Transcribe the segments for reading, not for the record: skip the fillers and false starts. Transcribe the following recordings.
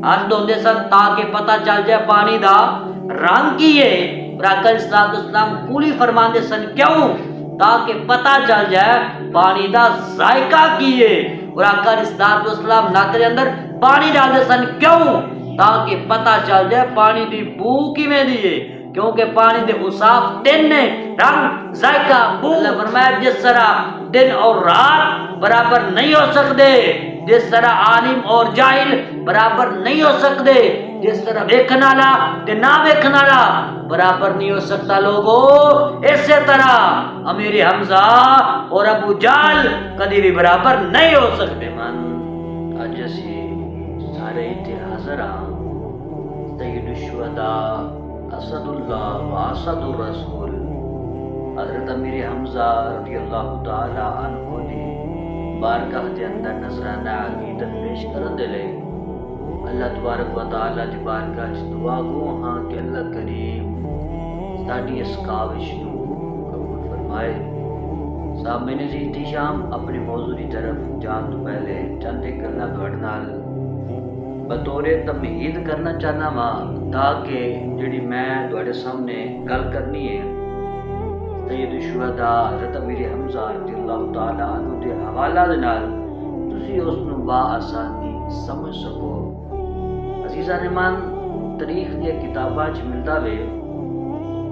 ہاتھ دھوندے سن تاکہ پتہ چل جائے پانی دا رنگ کی ہے، اور آقا علیہ السلام کولی فرماندے سن کیوں؟ تاکہ پتہ چل جائے پانی دا ذائقہ کی ہے، اور آقا علیہ السلام ناک دے اندر پانی ڈال دے سن کیوں؟ تاکہ پتہ چل جائے پانی دی بو کیویں دی ہے، کیونکہ پانی دے اصاف تین نے، رنگ، ذائقہ، بو۔ اللہ فرمایا جس طرح دن اور رات برابر نہیں ہو سکتے، جس طرح عالم اور جاہل برابر نہیں ہو سکتے، جس طرح ویکھن والا تے نہ ویکھن والا برابر نہیں ہو سکتا لوگوں، اسی طرح امیر حمزہ اور ابو جہل کدی بھی برابر نہیں ہو سکتے۔ من اج اسی سارے اتنے حاضر ہاں، سید الشہداء اسد اللہ و اسد الرسول حضرت امیر حمزہ رضی اللہ تعالی عنہ دی بارگاہ دے اندر نذرانہ عقیدت پیش کرن دے لئی اللہ تبارک و تعالی دی بارگاہ وچ دعا گو ہاں کہ اللہ کریم ساڈی اس کاوش نو قبول فرمائے۔ سامنے جی احتشام اپنے موضوع کی طرف جان تو پہلے چند ایک گلاں تہاڈے نال بطور تمہید کرنا چاہنا وا، تاکہ جڑی میں تہاڈے سامنے گل کرنی ہے سید الشہداء حضرت امیر حمزہ رضی اللہ تعالی عنہ دے حوالہ دے نال تسی اس نو بآسانی سمجھ سکو۔ عزیزان من، تاریخ دی کتاباں وچ ملدا وے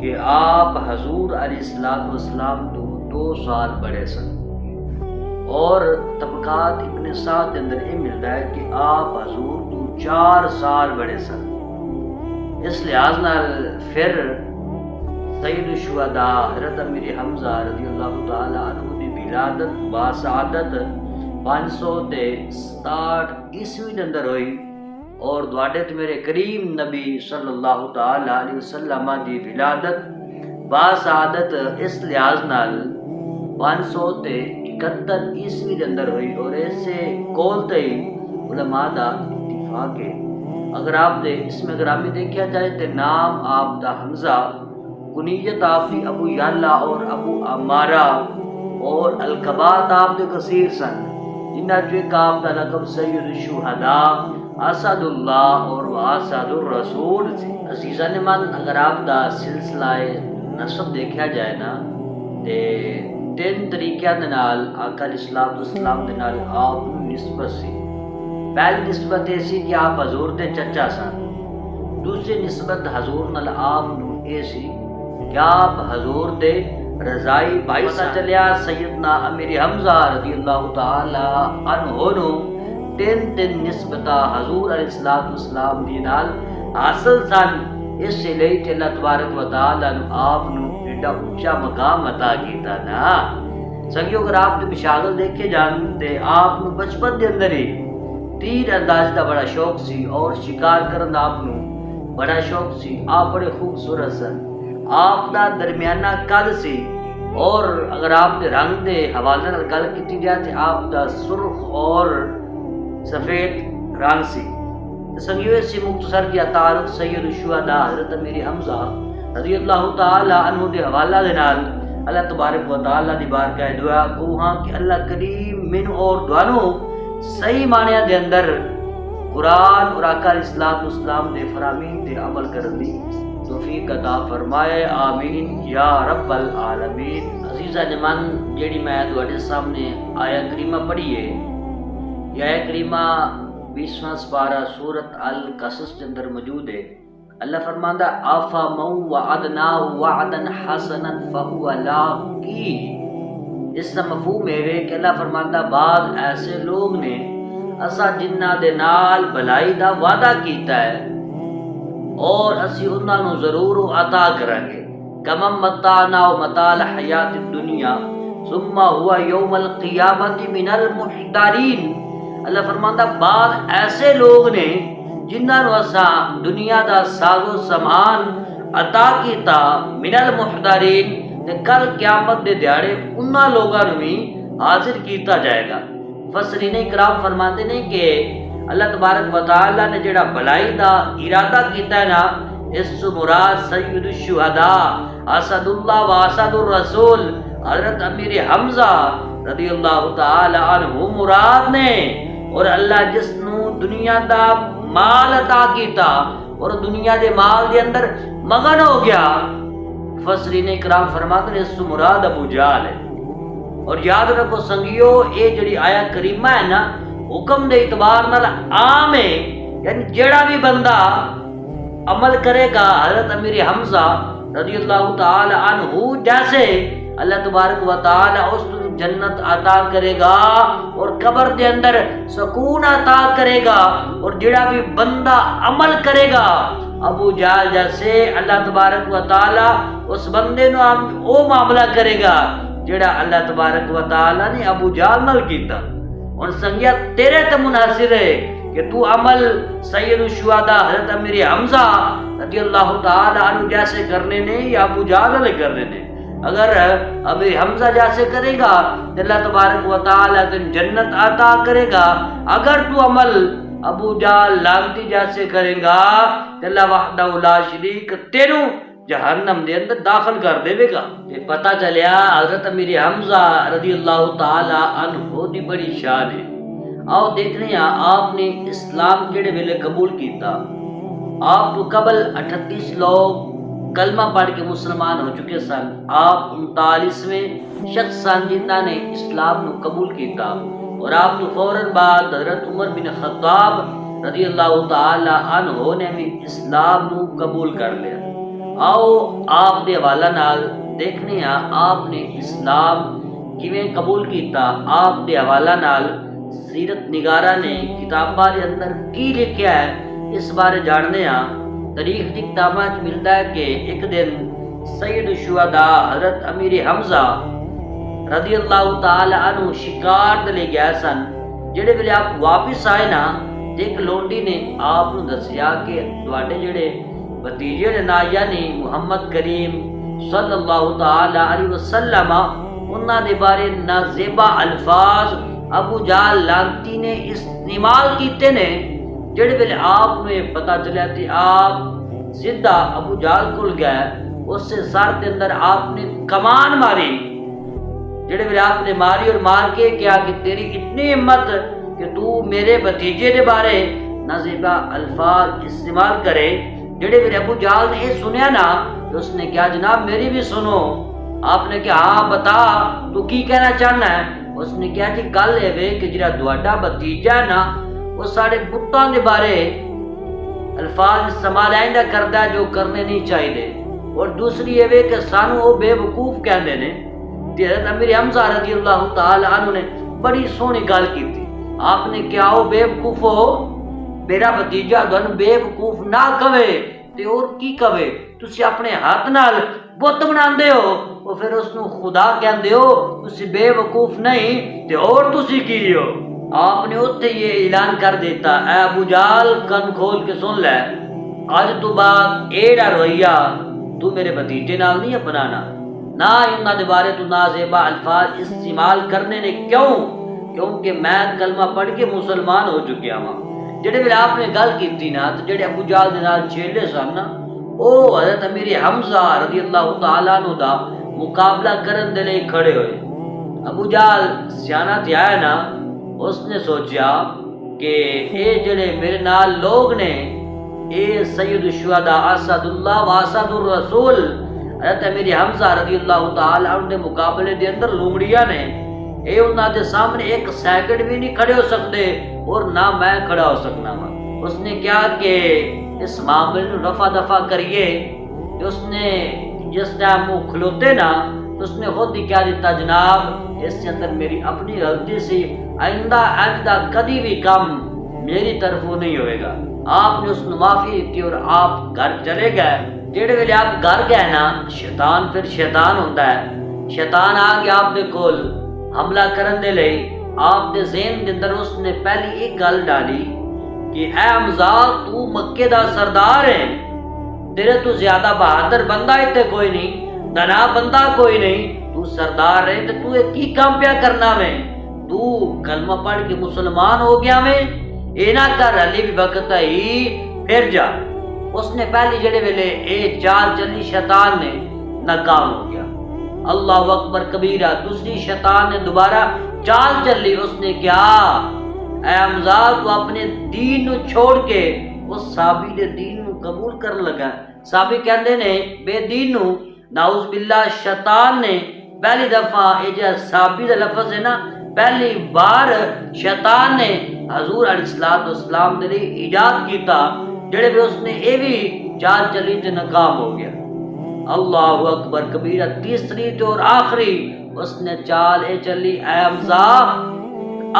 کہ آپ حضور علیہ السلام تو 2 سال بڑے سن، اور طبقات ابن سعد کے اندر یہ ملتا ہے کہ آپ حضور تو 4 سال بڑے سن۔ اس لحاظ نال پھر سید الشہداء حضرت امیر حمزہ رضی اللہ تعالی عنہ دی ولادت باسعادت 567 عیسوی دے اندر ہوئی، اور دوڑے تے میرے کریم نبی صلی اللہ تعالی علیہ وسلم دی ولادت باسعادت اس لحاظ نال 571 عیسوی دے اندر ہوئی، اور ایسے کول تے علماء دا اتفاق ہے۔ اگر آپ دے اسم گرامی دیکھا جائے تے نام آپ دا حمزہ، کنیت آپ دی ابو یعلا اور ابو عمارہ، اور القبات آپ دے کثیر سن، جنہ جو ایک آپ دا لقب سید الشہداء اسد اللہ اور اسد الرسول سے۔ عزیزان من، اگر آپ دا سلسلہ نسب دیکھا جائے نا تے 3 طریقے دے نال آقا علیہ السلام دے نال آپ نسبت سی۔ پہلی نسبت یہ سی کہ آپ حضور دے چچا سن، دوسری نسبت حضور نال آپ نو یہ سی کہ آپ حضور دے رضائی بھائی سن۔ پتہ چلیا سیدنا امیر حمزہ رضی اللہ تعالی عنہ نو 3 نسبتہ حضور علیہ السلام دی نال حاصل سن، اس لیے کہ اللہ تبارک و تعالی نے آپ نو ایڈا اونچا مقام عطا کیتا نا۔ سنگیو، اگر آپ نے مشاغل دیکھے جان تے آپ نو بچپن دے اندر ہی تیر انداز دا بڑا شوق سی، اور شکار کرن دا آپ نو بڑا شوق سی۔ آپ بڑے خوبصورت سن، آپ دا درمیانہ قد سی، اور اگر آپ دے رنگ دے حوالے نال گل کیتی جائے تے آپ دا سرخ اور سفید رنگ سی۔ سنگیو، اسی مختصر کیا تعارف سید الشہداء حضرت امیر حمزہ رضی اللہ تعالی عنہ دے حوالہ دے نال اللہ تبارک و تعالی دی بارگاہ دعا کو ہاں کہ اللہ کریم من اور دوانو صحیح معنی دے اندر قرآن اور آقا علیہ السلام دے فرامین تے عمل کرن دی توفیق عطا فرمائے، آمین یا رب العالمین۔ عزیزان من، جیڑی میں تہاڈے سامنے آیت کریمہ پڑھی ہے، یہ آیت کریمہ 20واں سپارہ سورۃ القصص کے اندر موجود ہے۔ اللہ فرماندا افمن وعدناہ وعدا حسنا فہو لاقیہ۔ اس کا مفہوم ہے کہ اللہ فرماندا بعض ایسے لوگ نے اسا جنہ دے نال بھلائی دا وعدہ کیتا ہے، اور اسی انہاں نو ضرور عطا کریں گے۔ کمم متعنا متاع الحیات الدنیا ثم هو یوم القیامت من المحضرین۔ اللہ فرماندا بعض ایسے لوگ نے جنہاں نو اساں دنیا دا ساز و سامان عطا کیتا، من المحضرین، تے کل قیامت دے دیہاڑے انہاں لوگاں نو بھی حاضر کیتا جائے گا۔ مفسرین کرام فرماندے نے کہ اللہ تبارک و تعالی نے جڑا بھلائی دا ارادہ کیتا ہے نا، اس سے مراد سید الشہداء اسد اللہ و اسد الرسول حضرت امیر حمزہ رضی اللہ تعالی عنہ مراد نے، اور اللہ جس نو دنیا دا مال عطا کیتا اور دنیا دے مال دے اندر مگن ہو گیا۔ مفسرین کرام فرماتے ہیں اس سے مراد ابو جہل ہے۔ اور یاد رکھو سنگیو، اے جڑی آیت کریمہ ہے نا، حکم دے اعتبار نال عام ہے، یعنی جڑا بھی بندہ عمل کرے گا حضرت امیر حمزہ رضی اللہ تعالی عنہ جیسے، اللہ تبارک و تعالی اس کو جنت عطا کرے گا اور قبر دے اندر سکون عطا کرے گا۔ اور جڑا بھی بندہ عمل کرے گا ابو جہل جیسے، اللہ تبارک و تعالی اس بندے نو او معاملہ کرے گا جڑا اللہ تبارک و تعالی نے ابو جہل نال کیتا۔ اور سنگیا تیرے تے منحصر ہے کہ تو عمل سید الشہداء حضرت امیر حمزہ رضی اللہ تعالی عنہ جیسے کرنے نے یا ابو جہل علیہ کرنے نے۔ اگر امیر حمزہ جیسے کرے گا تو اللہ تبارک و تعالی تجھے جنت عطا کرے گا۔ اگر تو عمل ابو جہل لعنتی جیسے کرے گا تو اللہ وحدہ لا شریک تینو جہنم دے اندر داخل کر دے گا۔ یہ پتہ چلیا حضرت امیر حمزہ رضی اللہ تعالی عنہ دی بڑی شان ہے۔ آؤ دیکھنے ہیں آپ نے اسلام کیڑے ویلے قبول کیتا۔ آپ تو قبل 38 لوگ کلمہ پڑھ کے مسلمان ہو چکے سن۔ آپ 39ویں شخص سن جنہاں نے اسلام نو قبول کیتا، اور آپ تو فوراً بعد حضرت عمر بن خطاب رضی اللہ تعالی عنہ نے بھی اسلام نو قبول کر لیا۔ آؤ آپ دے حوالہ نال دیکھنے ہیں آپ نے اسلام کیویں قبول کیتا۔ آپ دے حوالہ نال سیرت نگارہ نے کتاباں دے اندر کی لکھیا ہے اس بارے جاننے ہیں۔ تاریخ دی کتاباں وچ ملتا ہے کہ ایک دن سید الشہداء حضرت امیر حمزہ رضی اللہ تعالی عنہ شکار دے لے گئے سن۔ جڑے ویلے آپ واپس آئے نا، ایک لونڈی نے آپ نو دسیا کہ تواڈے جڑے بھتیجے نے نا یعنی محمد کریم صلی اللہ تعالی علیہ وسلم، انہاں دے بارے نازیبا الفاظ ابو جہل لعنتی نے استعمال کیتے نے۔ جڑے ویلے آپ نو یہ پتہ چلیا تے آپ سیدھا ابو جہل کول گئے، اس سے سر دے اندر آپ نے کمان ماری۔ جڑے ویلے آپ نے ماری اور مار کے کیا کہ تیری اتنی ہمت کہ تو میرے بھتیجے دے بارے نازیبا الفاظ استعمال کرے۔ جڑے ویلے ابو جہل نے یہ سنیا نا تو اس نے کہا جناب میری بھی سنو۔ آپ نے کہا ہاں بتا تو کی کہنا چاہنا ہے؟ اس نے کہا جی گل ہے کہ جڑا تہاڈا بھتیجا ہے نا وہ سارے بتاں دے بارے الفاظ استعمال آئندہ کردا ہے جو کرنے نہیں چاہیے، اور دوسری یہ کہ سانو وہ بے وقوف کہندے نے۔ حضرت امیر حمزہ رضی اللہ تعالی عنہ نے بڑی سونی گل کی تھی۔ آپ نے کیا وہ بے وقوف ہو؟ میرا بھتیجا تھانوں بے وقوف نہ کہے تے اور کی کہے؟ تسی اپنے ہاتھ نال بت بناندے ہو اور پھر اس نو خدا کہندے ہو، تسی بے وقوف نہیں تے اور تسی کی ہو؟ آپ نے اتنے یہ اعلان کر دیتا، اے ابو جہل کن کھول کے سن لے، آج تو بعد ایڑا رویہ تو میرے بھتیجے نال نہیں اپنانا، نہ انہاں دے بارے تو نازیبا الفاظ استعمال کرنے نے۔ کیونکہ میں کلمہ پڑھ کے مسلمان ہو چکیا ہاں۔ جڑے ویلے آپ نے گل کیتی نا تو جڑے ابو جہل دے نال چیلے سن نا، او حضرت امیر حمزہ رضی اللہ تعالی عنہ دا مقابلہ کرن دے لئی کھڑے ہوئے۔ ابو جہل سیاںا تے آیا نا، اس نے سوچیا کہ اے جڑے میرے نال لوگ نے، اے سید الشہداء اسد اللہ و اسد الرسول حضرت امیر حمزہ رضی اللہ تعالی عنہ دے مقابلے دے اندر لومڑیاں نے، اے انہاں دے سامنے ایک سیکنڈ بھی نہیں کھڑے ہو سکتے اور نہ میں کھڑا ہو سکنا وا۔ اس نے کیا کہ اس معاملے نو رفع دفع کریے۔ اس نے جس ٹائم وہ کھلوتے نا تو اس نے خود ہی کیا دیتا، جناب اس کے اندر میری اپنی غلطی سی، آئندہ کبھی بھی کام میری طرفوں نہیں ہوئے گا۔ آپ نے اس نے معافی دی اور آپ گھر چلے گئے۔ جڑے ویلے آپ گھر گئے نا، شیطان پھر شیطان ہوتا ہے، شیطان آ کے آپ دے کول حملہ کرن دے لئی آپ دے ذہن دے اندر اس نے پہلی ایک گل ڈالی کہ اے حمزہ تو مکے دا سردار ہے، تیرے تو زیادہ بہادر بندہ اتنے کوئی نہیں، دنا بندہ کوئی نہیں، تو سردار ہے تو یہ کی کام پیا کرنا میں؟ تو کلمہ پڑھ کے مسلمان ہو گیا میں، اے نہ کر، علی بھی وقت ہی پھر جا۔ اس نے پہلی جڑے ویلے اے چال چلی، شیطان نے ناکام ہو گیا۔ اللہ اکبر کبیرہ، دوسری شیطان نے دوبارہ چال چلی۔ اس نے کیا، اے حمزہ تو اپنے دین نو چھوڑ کے اس صحابی دے دین نو قبول کرن لگا۔ صحابی کہندے نے بے دین نو نعوذ باللہ شیطان نے پہلی دفعہ یہ جو صحابی دا لفظ ہے نا، پہلی بار شیطان نے حضور علیہ السلام دے لیے ایجاد کیتا، جڑے بھی اس نے یہ بھی چال چلی تے ناکام ہو گیا۔ اللہ اکبر کبیرہ، تیسری تو اور آخری اس نے چال اے چلی، اے حمزہ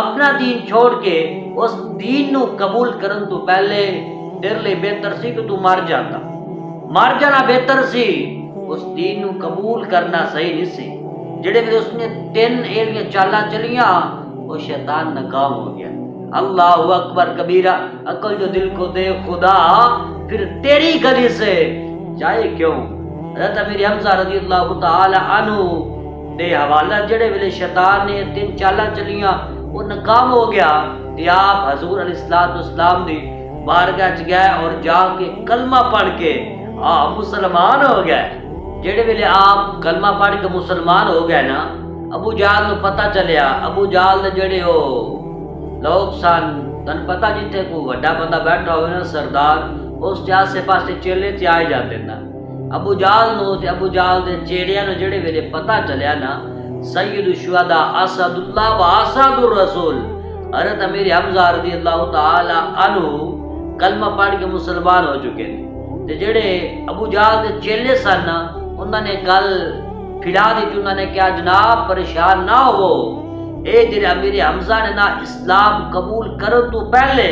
اپنا دین چھوڑ کے اس دین نو قبول کرن تو پہلے تیرے لئے بہتر سی کہ تو مر جاتا، مر جانا بہتر سی، اس دین نو قبول کرنا صحیح نہیں سی۔ جڑے بھی اس نے 3 ایلیاں چالاں چلیاں، وہ شیطان ناکام ہو گیا۔ اللہ اکبر کبیرہ، عقل جو دل کو دے خدا، پھر تیری گلی سے جائے کیوں؟ حضرت امیر حمزہ رضی اللہ تعالی عنہ دے حوالہ جڑے ویلے شیطان نے 3 چالاں چلیاں وہ ناکام ہو گیا، تے آپ حضور علیہ السلام دی بارگاہ چ گئے اور جا کے کلمہ پڑھ کے آپ مسلمان ہو گئے۔ جڑے ویلے آپ کلمہ پڑھ کے مسلمان ہو گئے نا، ابو جہل نو پتہ چلیا، ابو جہل دے جڑے ہو لوگ سن، تن پتہ جتھے کوئی وڈا بندہ بیٹھا ہوئے نا سردار، اس آسے پاسے چیلے تے آئے جاندے نا۔ ابو جہل نو تے ابو جہل دے چیڑیاں نو جڑے ویلے پتہ چلیا نا، سید الشہداء اسد اللہ و اسد الرسول حضرت امیر حمزہ رضی اللہ تعالی عنہ کلمہ پڑھ کے مسلمان ہو چکے ہیں۔ تے جڑے ابو جہل دے چیلے سن نا، انہوں نے گل پھیلا دی کہ انہوں نے کیا جناب پریشان نہ ہو، اے جڑے امیر حمزہ نے نا اسلام قبول کرن تو پہلے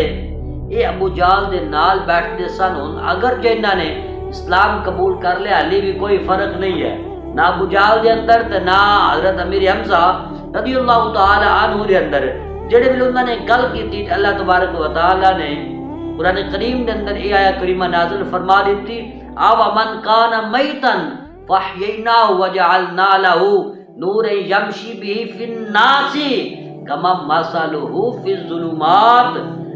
اے ابو جہل دے نال بیٹھتے سن، اگر جو انہوں نے اسلام قبول کر لیا علی بھی کوئی فرق نہیں ہے، نہ ابو جہل دے اندر تے نہ حضرت امیر حمزہ رضی اللہ تعالی عنہ دے اندر۔ جڑے بھی انہوں نے گل کی تھی، اللہ تبارک و تعالی نے قرآن کریم دے اندر یہ آیہ کریمہ نازل فرما دیتی، آوا من کان میتن فاحییناہ وجعلنا لہ نور یمشی بہ فی الناس کما مثلہ فی الظلمات۔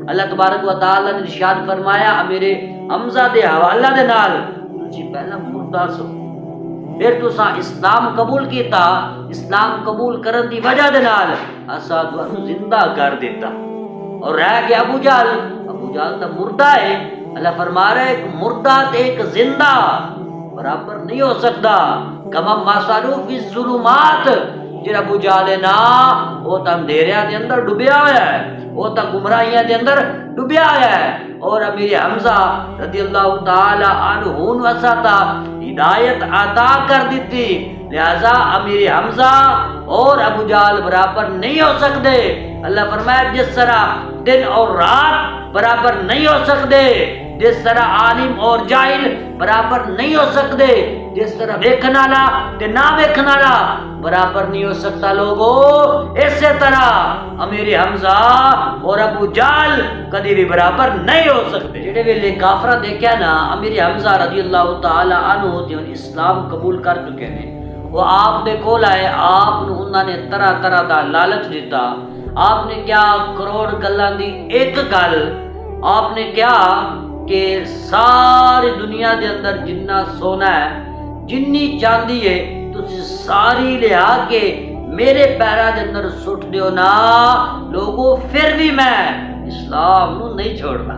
اللہ تبارک و تعالی نے ارشاد فرمایا امیر حمزہ دے حوالہ دے نال، تسی پہلا مردہ سو، پھر تساں اسلام قبول کیتا، اسلام قبول کرن دی وجہ دے نال اساں تانوں زندہ کر دیتا، اور رہ گیا ابو جہل، ابو جہل تو مردہ ہے۔ اللہ فرما رہا ہے ایک مردہ تے ایک زندہ برابر نہیں ہو سکتا۔ کما مثلہ فی الظلمات، جڑا ابو جہل ہے نا وہ تو اندھیریاں دے اندر ڈوبیا ہوا ہے، وہ تو گمراہیاں دے اندر ڈوبیا ہوا ہے، اور امیر حمزہ رضی اللہ تعالی عنہ نو اساتا ہدایت عطا کر دیتی، لہذا امیر حمزہ اور ابو جہل برابر نہیں ہو سکتے۔ اللہ فرمایا جس طرح دن اور رات برابر نہیں ہو سکتے، جس طرح عالم اور جاہل برابر نہیں ہو سکتے، جس طرح دیکھنا لا تے نہ دیکھنا لا برابر نہیں ہو سکتا لوگوں، اسی طرح امیر حمزہ اور ابو جہل کدی بھی برابر نہیں ہو سکتے۔ جڑے ویلے کافراں دیکھیا نا امیر حمزہ رضی اللہ تعالی عنہ تے اسلام قبول کر چکے ہیں، وہ آپ دے کول آئے، آپ نو انہاں نے طرح طرح دا لالچ دیتا، آپ نے کیا کروڑ گلاں دی ایک گل آپ نے کیا کہ ساری دنیا دے اندر جنہ سونا ہے جنی چاندی ہے تسی ساری لے آ کے میرے پیرا دے اندر سٹ دیو نا لوگوں، پھر بھی میں اسلام نو نہیں چھوڑنا۔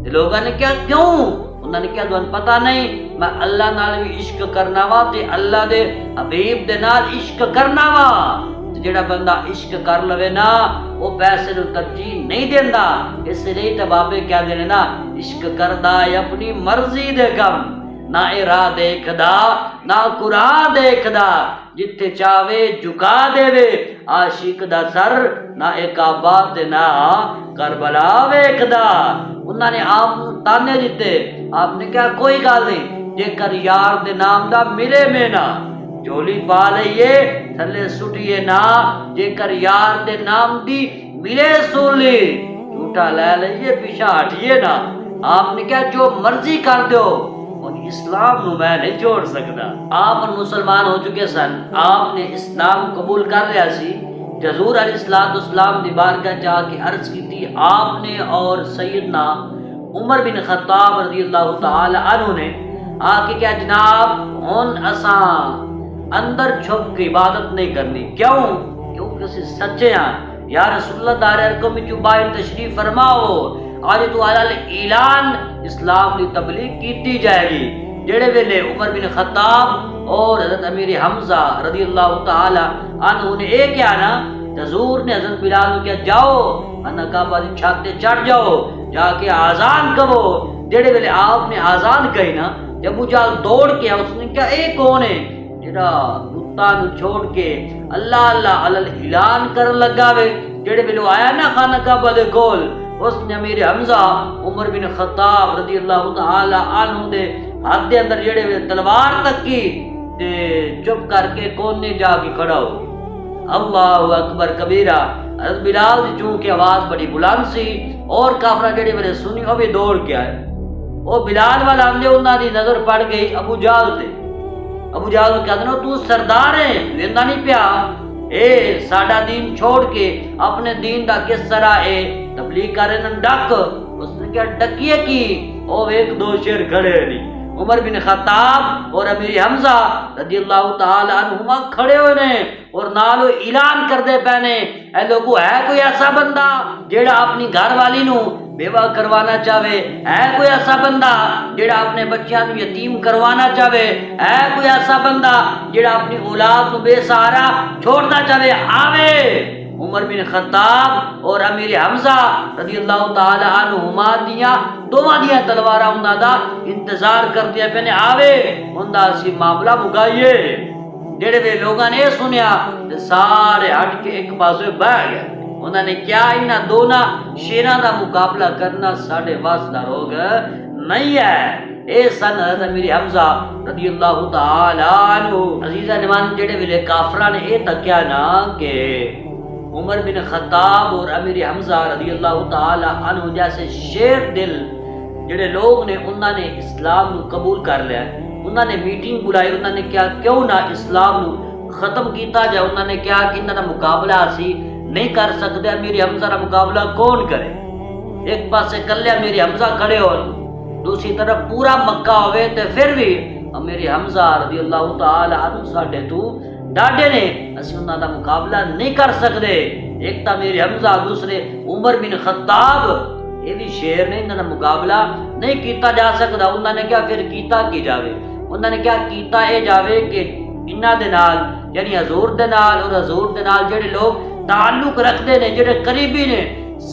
تے لوگوں نے کیا کیوں؟ انہوں نے کیا تمہیں پتہ نہیں میں اللہ نال بھی عشق کرنا وا تے اللہ دے حبیب دے نال عشق کرنا وا۔ جڑا بندہ عشق کر لوے نا وہ پیسے نو ترجیح نہیں دیندا، اس لیے تے بابے کیا دینے نا عشق کردا ہے اپنی مرضی دے کم، نہ راہ دیکھدا نہ قرآن دیکھدا، جتھے چاہے جھکا دے وے عاشق دا سر، نہ کعبہ تے نہ کربلا ویکھدا۔ انہاں نے آپ تانے دیتے، آپ نے کہا کوئی گل نہیں، جے کر یار دے نام دا ملے میں نا جولی پا لئیے تھلے سٹیے نا، جے کر یار دے نام دی ملے سولی جھوٹا لے لئیے پیچھا ہٹیے نا۔ آپ نے کہا جو مرضی کر دو، ان اسلام نو میں نہیں چھوڑ سکتا۔ آپ مسلمان ہو چکے سن، آپ نے اسلام قبول کر لیا سی، حضور علیہ السلام دی بارگاہ جا کے عرض کی تھی آپ نے، اور سیدنا عمر بن خطاب رضی اللہ تعالی عنہ نے آ کے کیا جناب ہن اساں اندر چھپ کے عبادت نہیں کرنی، کیوں؟ کیونکہ اسے سچے ہیں۔ یا رسول اللہ دار ارقم وچوں باہر تشریف فرماؤ، آج تو علل اعلان اسلام کی تبلیغ کیتی جائے گی۔ جڑے ویلے عمر بن خطاب اور حضرت امیر حمزہ رضی اللہ تعالی عنہ نے ایک کیا نا، حضور نے حضرت بلال کو کیا جاؤ خانہ کعبہ کی چھت تے چڑھ جاؤ، جا کے آزان کرو۔ جڑے ویلے آپ نے آزان کہی نا، جب ابو جہل دوڑ کے اس نے کہا اے کون ہے جڑا بتاں نو چھوڑ کے اللہ اللہ علل اعلان کرن لگا وے۔ جڑے ویلے آیا نا خانہ کعبہ دے کول، اس نے امیر حمزہ عمر بن خطاب رضی اللہ تعالی عنہ دے ہاتھ دے اندر جڑے ویلے تلوار تک کی تے چپ کر کے کونے جا کے کھڑا ہو گیا۔ اللہ اکبر کبیرہ۔ حضرت بلال دی چونکہ آواز بڑی بلند سی اور کافرہ جڑے ویلے سنی وہ بھی دوڑ کے آئے۔ وہ بلال والا اندے انہاں دی نظر پڑ گئی ابو جہل تے۔ ابو جہل کہتے ہیں تو سردار ہے لیندا نہیں پیا، اے ساڈا دین چھوڑ کے اپنے دین دا کس طرح اے تبلیغ کرے نہ ڈک۔ اس نے کیا ڈکیے کی؟ او ایک دو شیر کھڑے نہیں، عمر بن خطاب اور امیر حمزہ رضی اللہ تعالی عنہما کھڑے ہوئے نے اور نالو اعلان کر دے پہنے اے لوگو ہے کوئی ایسا بندہ جیڑا اپنی گھر والی نو بیوہ کروانا چاہے؟ ہے کوئی ایسا بندہ جیڑا اپنے بچیاں نو یتیم کروانا چاہے؟ ہے کوئی ایسا بندہ جیڑا اپنی اولاد نو بے سہارا چھوڑنا چاہے؟ آوے۔ عمر بن خطاب اور امیر حمزہ رضی اللہ تعالی عنہما دیاں دوواں دیاں تلواراں انہاں دا انتظار کردے پنے آوے انہاں سی معاملہ مکائیے۔ جڑے وے لوگاں نے سنیا تے سارے ہٹ کے ایک پاسے بیٹھ گئے۔ انہوں نے کیا انہاں دونوں شیراں دا مقابلہ کرنا ساڈے واسطے روگ نہیں ہے۔ اے سن حضرت امیر حمزہ رضی اللہ تعالی عنہ۔ عزیزہ نمان جڑے ویلے کافراں نے اے تکیا نا کہ عمر بن خطاب اور امیر حمزہ رضی اللہ تعالی عنہ جیسے شیر دل جڑے لوگ نے انہوں نے اسلام نو قبول کر لیا، انہوں نے میٹنگ بلائی، انہوں نے کیا کیوں نہ اسلام نو ختم کیتا جائے۔ انہوں نے کیا کہ انہوں نے مقابلہ اسی نہیں کر سکتے، امیر حمزہ کا مقابلہ کون کرے؟ ایک پاسے کلے امیر حمزہ کھڑے ہو، دوسری طرف پورا مکہ ہوئے تے پھر بھی امیر حمزہ رضی اللہ تعالی عنہ ساڈے تو ڈاڈے نے اسی انہاں دا مقابلہ نہیں کر سکتے۔ ایک تا امیر حمزہ دوسرے عمر بن خطاب، یہ بھی شیر نے انہاں دا مقابلہ نہیں کیتا جا سکتا۔ انہوں نے کیا پھر کیتا کی جاوے؟ انہوں نے کیا کیتا اے جاوے کہ انہاں دے نال یعنی حضور دے نال اور حضور دے نال جڑے لوگ تعلق رکھتے نے جڑے قریبی نے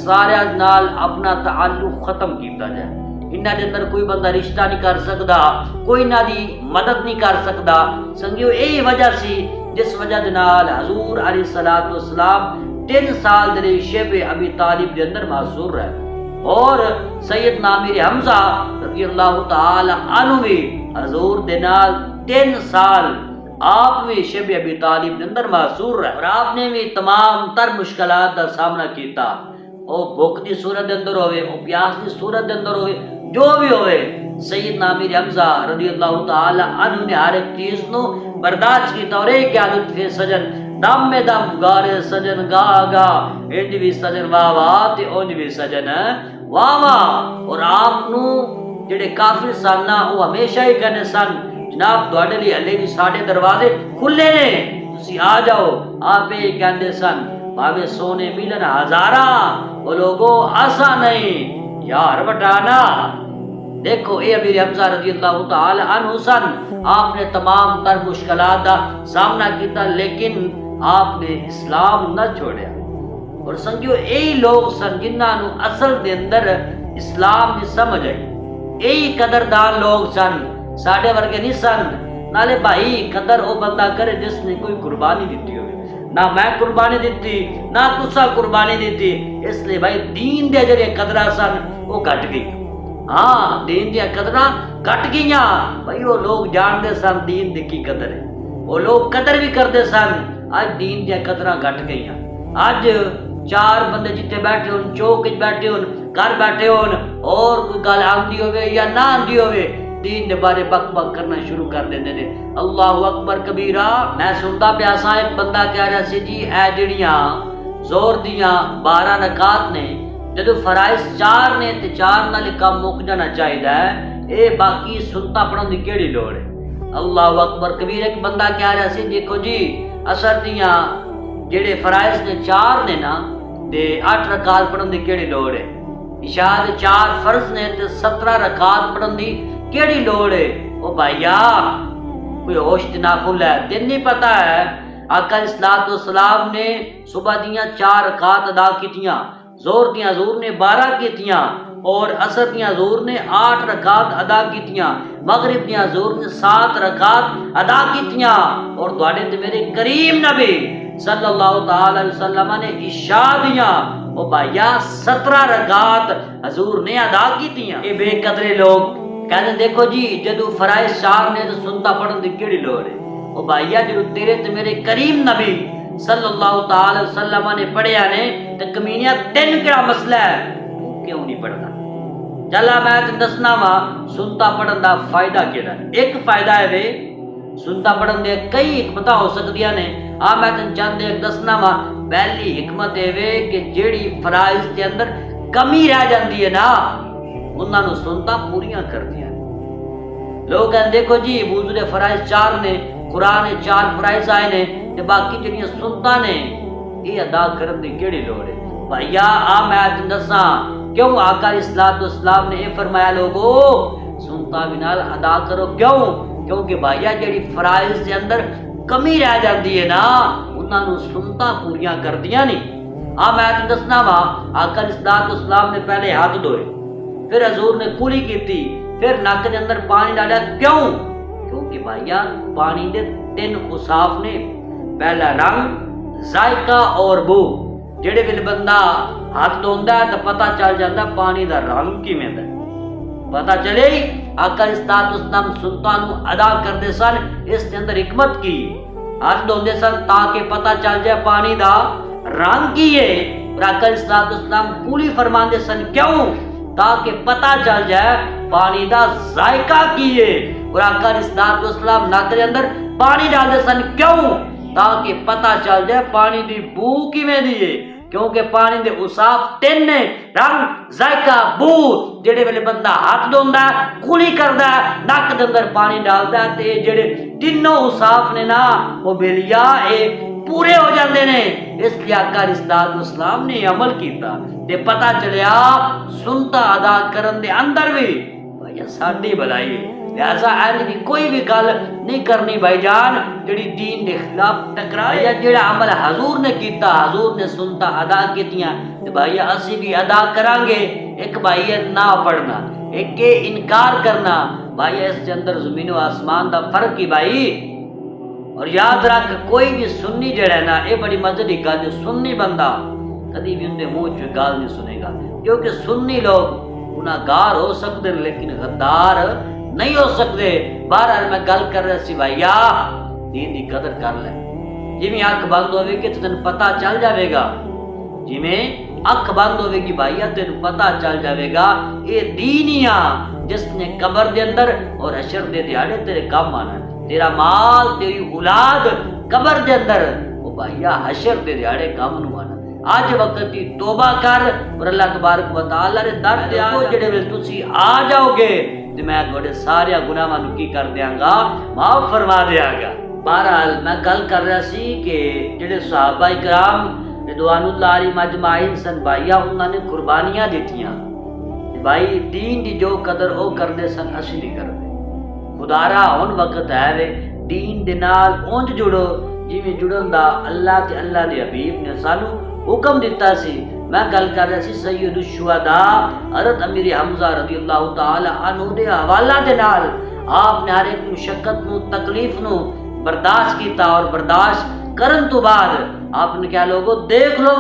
سارے نال اپنا تعلق ختم کیتا جائے۔ انہاں دے اندر کوئی بندہ رشتہ نہیں کر سکتا، کوئی انہاں دی مدد نہیں کر سکتا۔ سنگیو یہی وجہ سی جس وجہ دے نال حضور علیہ الصلوۃ والسلام 3 سال دے شب ابی طالب دے اندر معصور رہے اور سیدنا امیر حمزہ رضی اللہ تعالی عنہ بھی حضور دے نال 3 سال آپ بھی شب ابی طالب دے اندر معصور رہے اور آپ نے بھی تمام تر مشکلات دا سامنا کیتا۔ او بھوک دی صورت دے اندر ہوئے، او پیاس دی صورت دے اندر ہوئے، جو بھی ہوئے سیدنا امیر حمزہ رضی اللہ تعالی عنہ نے ہر ایک چیز نو برداشت کیتا۔ اور ایک عادت ہے سجن دم میں دم گارے سجن گا گا، انج بھی سجن واہ واہ تے انج بھی سجن واہ واہ۔ اور آپ نو جڑے کافر سن نا وہ ہمیشہ ہی کہنے سن جناب تواڈے لیے ہلے بھی ساڈے دروازے کھلے نے، تسی آ جاؤ۔ آپ ہی کہندے سن بھاوے سونے ملن ہزاراں وہ لوگوں آسا نہیں یار بٹانا۔ دیکھو اے امیر حمزہ رضی اللہ تعالی عنہ سن، آپ نے تمام تر مشکلات کا سامنا کیتا لیکن آپ نے اسلام نہ چھوڑیا۔ اور سنگیو یہی لوگ سن جنہاں نو اصل دے اندر اسلام دی سمجھ آئی، یہی قدردان لوگ سن، ساڈے ورگے نہیں سن۔ نالے بھائی قدر او بندہ کرے جس نے کوئی قربانی دیتی ہوئے، نہ میں قربانی دیتی نہ تسا قربانی دیتی، اس لیے بھائی دین دے جڑے قدرہ سن وہ گھٹ گئی۔ ہاں دین دیا قدرہ گھٹ گئیاں بھائی، وہ لوگ جانتے سن دین دی کی قدر ہے، وہ لوگ قدر بھی کرتے سن۔ آج دین دیا قدرہ گھٹ گئیاں۔ آج 4 بندے جتے بیٹھے ہون، چوک بیٹھے ہون، گھر بیٹھے ہون اور کوئی گل آندی ہوئے یا نہ آندی ہوئے دین دے بارے بک بک کرنا شروع کر دیندے نے۔ اللہ اکبر کبیرہ۔ میں سنتا پیا سا ایک بندہ کہہ رہا سی جی اے جڑیاں زور دیاں 12 رکعات نے جدو فرائض 4 نے تے 4 نال کم مک جانا چاہیے، اے باقی سنتا پڑھن دی کیڑی لوڑ ہے؟ اللہ اکبر کبیر۔ ایک بندہ کہہ رہا سی دیکھو جی اثر دیاں جڑے فرائض نے 4 نے نا تے 8 رکعات پڑھن دی کیڑی لوڑ ہے؟ عشاء دے 4 فرض نے تے 17 رکعات پڑھن دی کیڑی لوڑ ہے؟ او بھائیا کوئی ہوش تنافل ہے؟ تین نہیں پتا ہے آقا الصلوۃ والسلام نے صبح دیاں 4 رکعات ادا کیتیاں، زور دیاں حضور نے 12 کیتیاں، اور عصر دیاں حضور نے 8 رکعات ادا کیتیاں، مغرب دیاں حضور نے 7 رکعات ادا کیتیاں، اور تواڈے تے میرے کریم نبی صلی اللہ تعالی علیہ وسلم نے عشاء دیاں او بھائیا 17 رکعات حضور نے ادا کیتیاں۔ اے بے قدرے لوگ کہتے دیکھو جی جدو فرائض 4 نے تو سنتا پڑھن دی کیڑی لوڑ ہے؟ او بھائیا جدو تیرے تے میرے کریم نبی صلی اللہ تعالی وسلم نے پڑھیا نے تے کمینیا 3 کیڑا مسئلہ ہے؟ تو کیوں نہیں پڑھنا؟ چلا میں تے دسنا وا سنتا پڑھن دا فائدہ کیڑا ہے۔ ایک فائدہ ہے وے سنتا پڑھن دے کئی حکمتاں ہو سکدیاں نے، میں تے چند ایک دسنا وا۔ پہلی حکمت اے وے کہ جیڑی فرائض دے اندر کمی رہ جاندی ہے نا انہاں نو سنتا پوریاں کردیاں۔ لوگ کہندے دیکھو جی وضو دے فرائض 4 نے، قرآن 4 فرائض آئے نے تے باقی جڑیاں سنتا نے یہ ادا کرن دی کیڑی لوڑ ہے؟ بھائیا میں تے دساں کیوں آقا الصلوۃ والسلام نے یہ فرمایا لوگو سنتا بھی نال ادا کرو، کیوں؟ کیونکہ بھائیا جڑی فرائض دے اندر کمی رہ جاندی ہے نا انہاں نو سنتا پوریاں کردیاں نہیں۔ میں تے دسنا وا آقا الصلوۃ والسلام نے پہلے ہاتھ دھوئے، پھر حضور نے کلی کیتی، پھر نک دے اندر پانی ڈالا، کیوں؟ کیونکہ بھائیا پانی دے 3 اوصاف نے، پہلا رنگ، ذائقہ اور بو۔ جڑے ویلے بندہ ہاتھ دھوندا ہے تو پتہ چل جاتا پانی دا رنگ کیویں دا، پتہ چلے آقا الصلوۃ والسلام سنتاں نو ادا کردے سن۔ اس دے اندر حکمت کی، ہاتھ دھوندے سن تاکہ پتہ چل جائے پانی دا رنگ کی ہے، اور آقا الصلوۃ والسلام کلی فرماندے سن، کیوں؟ تاکہ پتہ چل جائے پانی دا ذائقہ کی ہے، اور آقا الصلوۃ والسلام نک دے اندر پانی ڈالدے سن، کیوں؟ تاکہ پتہ چل جائے پانی دی بو کیویں دی ہے، کیونکہ پانی دے اوصاف 3 نے، رنگ، ذائقہ، بو۔ جڑے ویلے بندہ ہاتھ دھوندا ہے، کلی کردا ہے، نک دے اندر پانی ڈالدا ہے تے جڑے تینوں اوصاف نے نا وہ بیلیا اے پورے ہو جاندے نے۔ اس لیے آقا الصلوۃ والسلام نے عمل کیتا تے پتہ چلیا سنتا ادا کرن دے اندر بھی بھائی ساڈی بھلائی ہے۔ لہذا ایویں دی کوئی بھی گل نہیں کرنی بھائی جان جڑی دین دے خلاف ٹکرائے، یا جڑا عمل حضور نے کیتا، حضور نے سنتا ادا کیتیاں تے بھائی اسی بھی ادا کران گے۔ ایک بھائی نہ پڑھنا، ایک کے انکار کرنا، بھائی اس کے اندر زمین و آسمان دا فرق ہی بھائی۔ اور یاد رکھ کوئی بھی سنی جڑا ہے نا یہ بڑی مزے کی گل ہے، سنی بندہ کدی بھی اندر منہ چ گال نہیں سنے گا، کیونکہ سنی لوگ گناہگار ہو سکتے ہیں لیکن غدار نہیں ہو سکتے۔ بہرحال میں گل کر رہا سی بھائیا دین دی قدر کر لے، جویں اکھ بند ہوے گی تو تینوں پتہ چل جاوے گا، جویں اکھ بند ہوے گی بھائیا تینوں پتہ چل جاوے گا یہ دین ہی آ جس نے قبر دے اندر اور حشر دے دیہاڑے تیرے کام آنا، تیرا مال تیری اولاد قبر دے اندر وہ بھائیا حشر دے دیہاڑے کام نو آنا۔ آج وقت دی توبہ کر اور اللہ تبارک و تعالی دے در تے آ جڑے ویل تسی آ جاؤ گے تے میں تواڈے سارے گناہاں نو کی کر دیاں گا، معاف فرما دیاں گا۔ بہرحال میں گل کر رہا سی کہ جڑے صحابہ کرام رضوان اللہ علیہم اجمعین سن بھائیا انہاں نے قربانیاں دتیاں، بھائی دین دی جو قدر او کردے سن اسی نہیں کردے۔ خدارا ہن وقت ہے وے دین دے نال اونج جڑو جویں جڑن دا اللہ تے اللہ دے حبیب نے سانو حکم دیتا سی۔ میں گل کر رہا سی سید الشہداء حضرت امیر حمزہ رضی اللہ تعالی عنہ دے حوالہ دے نال آپ نے ہر ایک مشقت نو تکلیف نو برداشت کیتا، اور برداشت کرن تو بعد آپ نے کیا لوگو دیکھ لو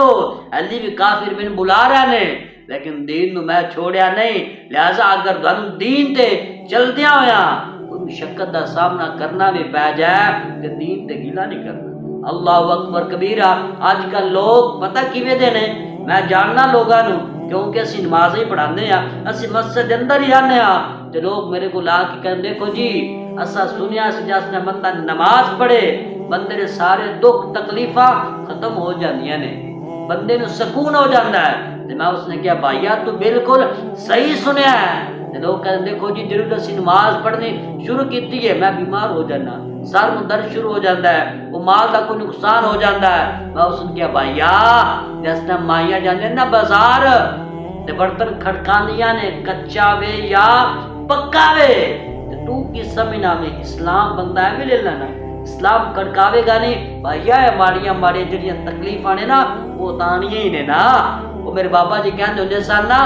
علی بھی کافر میں بلا رہے نے لیکن دین نو میں چھوڑیا نہیں، لہذا اگر تانوں دین تے چلدیاں ہویا کوئی مشقت دا سامنا کرنا بھی پے جائے کہ دین تے گلا نہیں کرنا۔ اللہ اکبر کبیرہ۔ آج کل لوگ پتہ کیویں دے نے، میں جاننا لوگاں نو کیونکہ اسی نماز ہی پڑھانے ہاں، اسی مسجد اندر ہی آنے ہاں تے لوگ میرے کو لا کے کہندے دیکھو جی اسا سنیا سی جس نے بندہ نماز پڑھے بندے دے سارے دکھ تکلیفاں ختم ہو جاندیاں نے، بندے نو سکون ہو جاندا ہے۔ تے میں اس نے کہا بھائیا تو بالکل صحیح سنیا ہے۔ تے لوگ کہندے دیکھو جی جدوں اسی نماز پڑھنی شروع کیتی ہے میں بیمار ہو جانا، سر میں درد شروع ہو جاتا ہے، وہ مال کا کوئی نقصان ہو جاتا ہے۔ میں اس نے کہا بھائیا جس طرح مائیاں جاندے نا بازار تے برتن کھڑکانیاں نے کچا وے یا پکا وے، تے تو کی سمجھنا میں اسلام بندہ ہے ملے نا، اسلام کھڑکاوے گا نہیں بھائیا ہماری جڑیاں تکلیفاں نے نا وہ تانیاں ہی نے نا۔ وہ میرے بابا جی کہتے ہوندے سن نا،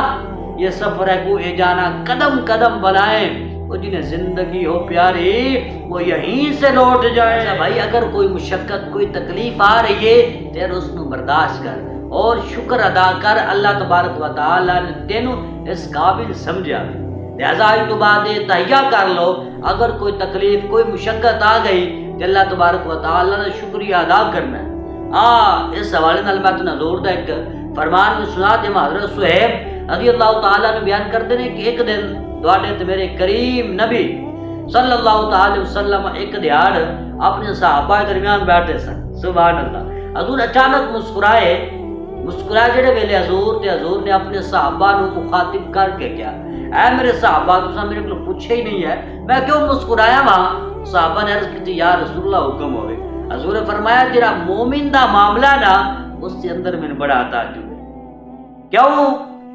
یہ سفر ہے کو اے جانا قدم قدم بلائیں، وہ جنہیں زندگی ہو پیاری وہ یہیں سے لوٹ جائے۔ بھائی اگر کوئی مشقت کوئی تکلیف آ رہی ہے تیر اس نو برداشت کر اور شکر ادا کر، اللہ تبارک و تعالی نے تینوں اس قابل سمجھا، لہذا آج تو بعد تہیا کر لو۔ اگر کوئی تکلیف کوئی مشقت آ گئی تو اللہ تبارک و تعالی نے شکریہ ادا کرنا ہے۔ اس حوالے نال میں تنہاں حضور دا ایک فرمان میں سنا دے، حضرت صہیب رضی اللہ تعالیٰ نے بیان کرتے ہیں کہ ایک دن دوڑے تے میرے کریم نبی صلی اللہ تعالی وسلم ایک دیار اپنے صحابہ درمیان بیٹھے سن، سبحان اللہ۔ حضور اچانک مسکرائے جڑے ویلے حضور نے اپنے صحابہ نو مخاطب کر کے کیا، اے میرے صحابہ تساں میرے کو پوچھے ہی نہیں ہے میں کیوں مسکرایا وہاں؟ صحابہ نے عرض کی یا رسول اللہ حکم ہوئے۔ حضور نے فرمایا جڑا مومن دا معاملہ نا اس کے اندر میں بڑا تعجب ہے، کیوں؟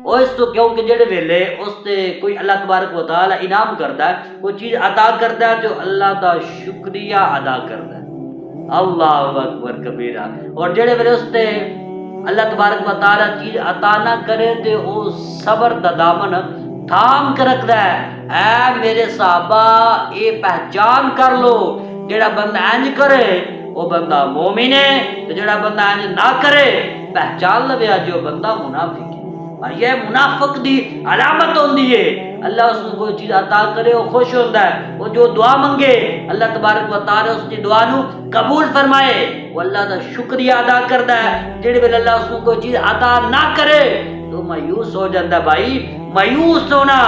اور اس تو کیوں کہ جڑے ویلے اس تے کوئی اللہ تبارک و تعالی انعام کرتا ہے، کوئی چیز عطا کرتا ہے تو اللہ دا شکریہ ادا کرتا ہے، اللہ اکبر کبیرہ۔ اور جڑے ویلے اس تے اللہ تبارک و تعالی چیز عطا نہ کرے تے او صبر دا دامن تھام کر رکھدا ہے۔ اے میرے صحابہ اے پہچان کر لو، جڑا بندہ انج کرے وہ بندہ مومن ہے، تو جڑا بندہ انج نہ کرے پہچان لوے جو بندہ منافق ہے۔ یہ منافق دی علامت ہوندی ہے، اللہ اس کو کوئی چیز عطا کرے وہ خوش ہوتا ہے، وہ جو دعا منگے اللہ تبارک و تعالی اس کی دعا نو قبول فرمائے، وہ اللہ دا شکریہ ادا کرتا ہے۔ جڑے ویلے اللہ اس کو کوئی چیز عطا نہ کرے تو مایوس ہو جاتا ہے۔ بھائی مایوس ہونا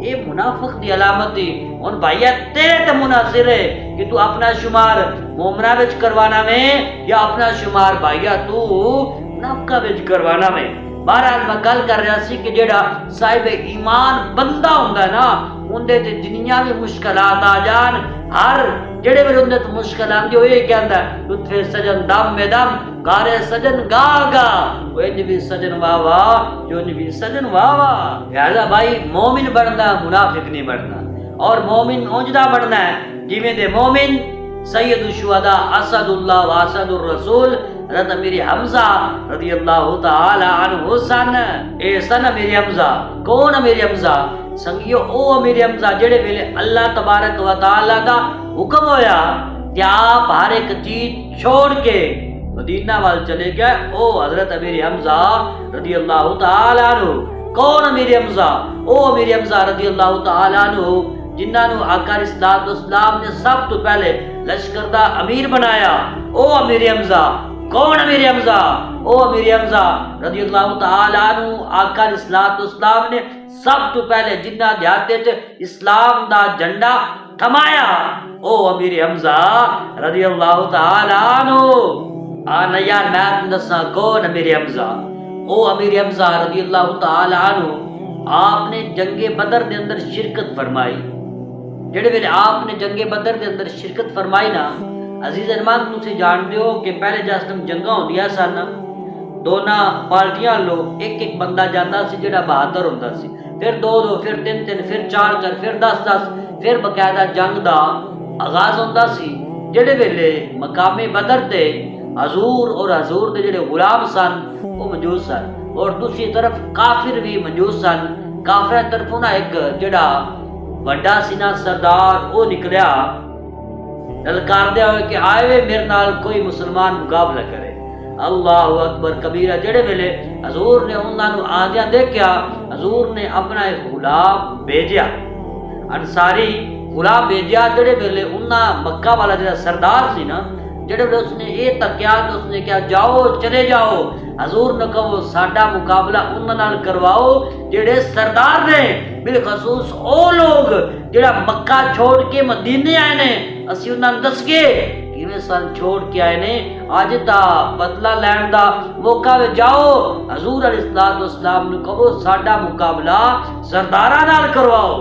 یہ منافق دی علامت ہے۔ اور بھائی تیرے تے منحصر ہے کہ تو اپنا شمار مومنہ وچ کروانا میں یا اپنا شمار بھائیا تو منافقہ وچ کروانا میں۔ بہرحال میں گل کر رہا سی کہ جڑا صاحب ایمان بندہ ہوندا ہے نا اندے تے جنیاں بھی مشکلات آ جان، ہر جڑے ویلے اندے تے مشکل آندی ہوئے کہندا لطفے سجن دم میں دم گارے سجن گا گا، وہ انج بھی سجن واہ واہ جو انج بھی سجن واہ واہ۔ لہذا بھائی مومن بننا منافق نہیں بننا، اور مومن اونجدا بننا ہے جویں دے مومن سید الشہداء اسد اللہ و اسد الرسول حضرت امیر حمزہ رضی اللہ تعالی عنہ سن۔ اے سن امیر حمزہ، کون امیر حمزہ؟ سنگیو او امیر حمزہ جڑے ویلے اللہ تبارک و تعالی دا حکم ہویا کہ آپ ہر ایک چیز چھوڑ کے مدینہ وال چلے گئے، او حضرت امیر حمزہ رضی اللہ تعالی عنہ۔ کون امیر حمزہ؟ او امیر حمزہ رضی اللہ تعالی عنہ جنہاں نو آقا اسلام نے سب تو پہلے لشکر دا امیر بنایا، او امیر حمزہ۔ کون امیر حمزہ؟ او امیر حمزہ رضی اللہ تعالی عنہ آقا اسلام نے سب تو پہلے جنہ دیہاتے چ اسلام دا جھنڈا تھمایا، او امیر حمزہ رضی اللہ تعالی عنہ۔ آنا یار میں دساں کون امیر حمزہ؟ او امیر حمزہ رضی اللہ تعالی عنہ آپ نے جنگ بدر دے اندر شرکت فرمائی۔ جڑے ویلے آپ نے جنگ بدر دے اندر شرکت فرمائی نا عزیز ارمان تسی جان دیو کہ پہلے جس ٹائم جنگاں ہوندیاں سن دونوں پارٹیاں لو ایک ایک بندہ جاندا سی جڑا بہادر ہوندا سی، پھر دو دو پھر تین تین پھر چار چار پھر 10 پھر باقاعدہ جنگ دا آغاز ہوندا سی۔ جڑے ویلے مقام بدر تے حضور اور حضور دے جڑے غلام سن وہ موجود سن، اور دوسری طرف کافر بھی موجود سن۔ کافر طرفوں نا ایک جڑا وڈا سینہ سردار وہ نکلیا للکاردیا ہوئے کہ آئے ہوئے میرے نال کوئی مسلمان مقابلہ کرے۔ اللہ اکبر کبیرہ۔ جڑے ویلے حضور نے انہاں نو آندیاں دیکھیا، حضور نے اپنا ایک غلام بھیجیا، انصاری غلام بھیجیا۔ جڑے ویلے انہاں مکہ والا جڑا سردار سی نا جڑے ویلے اس نے یہ تکیا تو اس نے کہا جاؤ چلے جاؤ حضور نے کہو ساڈا مقابلہ انہاں نال کرواؤ جڑے سردار نے، بالخصوص او لوگ جڑا مکہ چھوڑ کے مدینے آئے نے، اسی انہاں دس کے کیویں سال چھوڑ کے آئے نے، اج تا بدلہ لین دا موقع وچ جاؤ حضور علیہ السلام نے کہو ساڈا مقابلہ سرداراں نال کرواؤ۔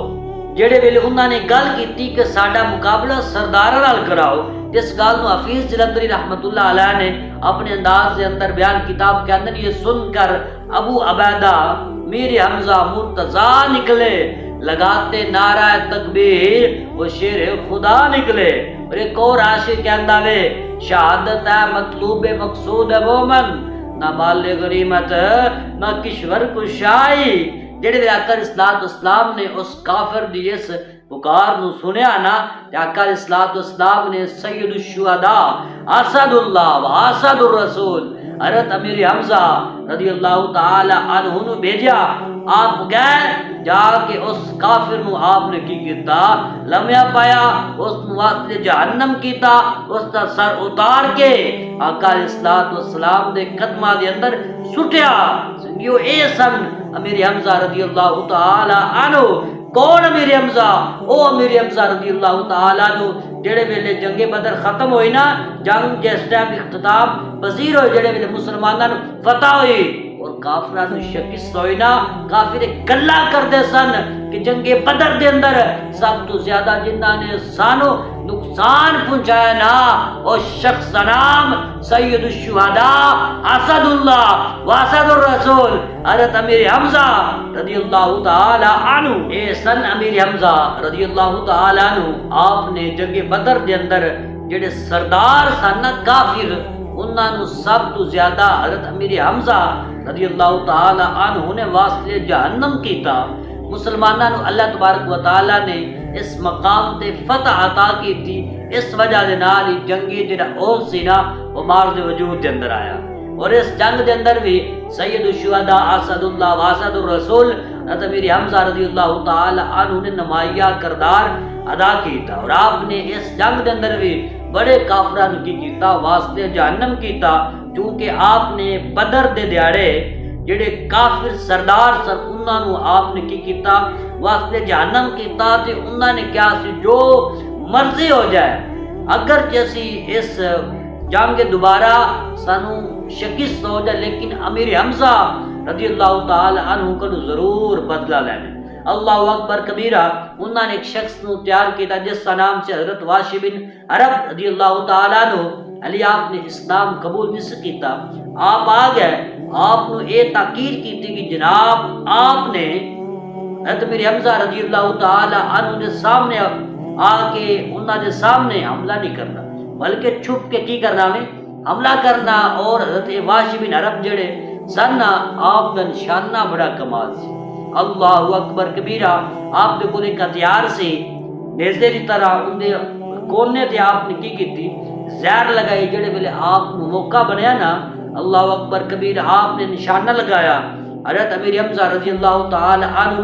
جڑے ویلے انہاں نے گل کیتی کہ ساڈا مقابلہ سرداراں نال کراؤ، جس گل نو حفیظ جلندری رحمت اللہ علیہ نے اپنے انداز کے اندر بیان کتاب کے اندر یہ سن کر ابو عبیدہ امیر حمزہ مرتضیٰ نکلے، لگاتے نعرہ تکبیر وہ شیر خدا نکلے۔ اور ایک اور عاشق کہندا وے شہادت ہے مطلوب مقصود ہے مومن، نہ مال غنیمت نہ کشور کشائی۔ جڑے آقا علیہ الصلوۃ والسلام نے اس کافر دی اس پکار نو سنیا نا، تے آقا علیہ الصلوۃ والسلام نے سید الشہداء اسد اللہ و اسد الرسول حضرت امیر حمزہ رضی اللہ تعالی عنہ نو بھیجا۔ آپ گئے جا کے اس کافر نو آپ نے کی کیتا، لمیا پایا، اس نو واسطے جہنم کیتا، اس دا سر اتار کے آقا علیہ الصلوۃ والسلام دے قدماں دے اندر سٹیا۔ سنگیو اے سن امیر حمزہ رضی اللہ تعالی عنہ۔ کون امیر حمزہ؟ او امیر حمزہ رضی اللہ تعالی عنہ جڑے ویلے جنگ بدر ختم ہوئی نا، جنگ جس ٹائم اختتام پذیر ہوئی، جڑے ویلے مسلماناں نو فتح ہوئی اور کافراں نو شکست ہوئی نا، کافر گلا کردے سن کہ جنگ بدر دے اندر سب تو زیادہ جنہاں نے سانو نقصان پہنچایا نا، او شخص دا نام سید الشہداء اسد اللہ و اسد الرسول حضرت امیر حمزہ رضی اللہ تعالی عنہ۔ اے سن امیر حمزہ رضی اللہ تعالی عنہ، آپ نے جنگ بدر دے اندر جڑے سردار سن کافر، انہاں نو سب تو زیادہ حضرت امیر حمزہ رضی اللہ تعالی عنہ نے واسطے جہنم کیتا۔ مسلمانوں نو اللہ تبارک و تعالی نے اس مقام تے فتح عطا کی تھی، اس وجہ دے نال ہی جنگی جڑا عہد سی نا وہ مارد وجود دے اندر آیا۔ اور اس جنگ دے اندر بھی سید الشہداء اسد اللہ و اسد الرسول حضرت امیر حمزہ رضی اللہ تعالی عنہ نے نمایاں کردار ادا کیتا، اور آپ نے اس جنگ دے اندر بھی بڑے کافراں کی کیتا، واسطے جہنم کیتا، کیونکہ آپ نے بدر دے دیاڑے جڑے کافر سردار سن انہاں نو آپ نے کی کیتا، واسطے جہنم کیتا، تے انہاں نے کیا سی جو مرضی ہو جائے، اگر جیسی اس جنگ دوبارہ سانو شکست ہو جائے، لیکن امیر حمزہ رضی اللہ تعالی عنہ کو ضرور بدلہ لینا۔ اللہ اکبر کبیرہ۔ انہوں نے ایک شخص نو تیار کیتا جس کا نام سے حضرت واشی بن عرب رضی اللہ تعالی عنہ۔ علی آپ نے اسلام قبول نہیں کیتا، آپ آ گئے، آپ نے یہ تاکید کی تھی کہ جناب آپ نے حضرت امیر حمزہ رضی اللہ تعالی عنہ کے سامنے آ کے انہوں نے سامنے حملہ نہیں کرنا، بلکہ چھپ کے کی کرنا میں حملہ کرنا۔ اور حضرت واشی بن عرب جڑے سن آپ کا نشانہ بڑا کمال سی۔ اللہ اکبر کبیرہ۔ آپ دے کول ایک ہتھیار سی، نیزے دی طرح اندے کونے تے آپ نے کی کیتی زہر لگائی، جڑے ویلے آپ نو موقع بنیا نا، اللہ اکبر کبیرہ، آپ نے نشانہ لگایا، حضرت امیر حمزہ رضی اللہ تعالی عنہ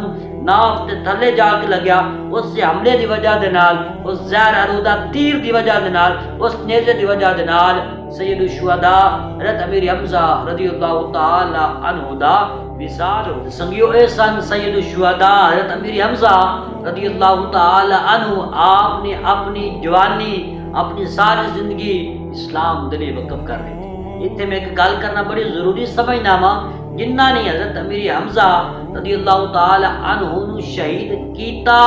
ناف تے تھلے جا کے لگیا، اس سے حملے دی وجہ دے نال، اس زہر آلودہ تیر دی وجہ دے نال، اس نیزے دی وجہ دے نال سید الشہداء حضرت امیر حمزہ رضی اللہ تعالی عنہ دا وصال ہو۔ سنگیو اے سن سید الشہداء حضرت امیر حمزہ رضی اللہ تعالی عنہ، آپ نے اپنی جوانی، اپنی ساری زندگی اسلام دلی وقف کر دی تھی۔ اتنے میں ایک گل کرنا بڑی ضروری سمجھنا وا، جنہ نے حضرت امیر حمزہ رضی اللہ تعالی عنہ نو شہید کیتا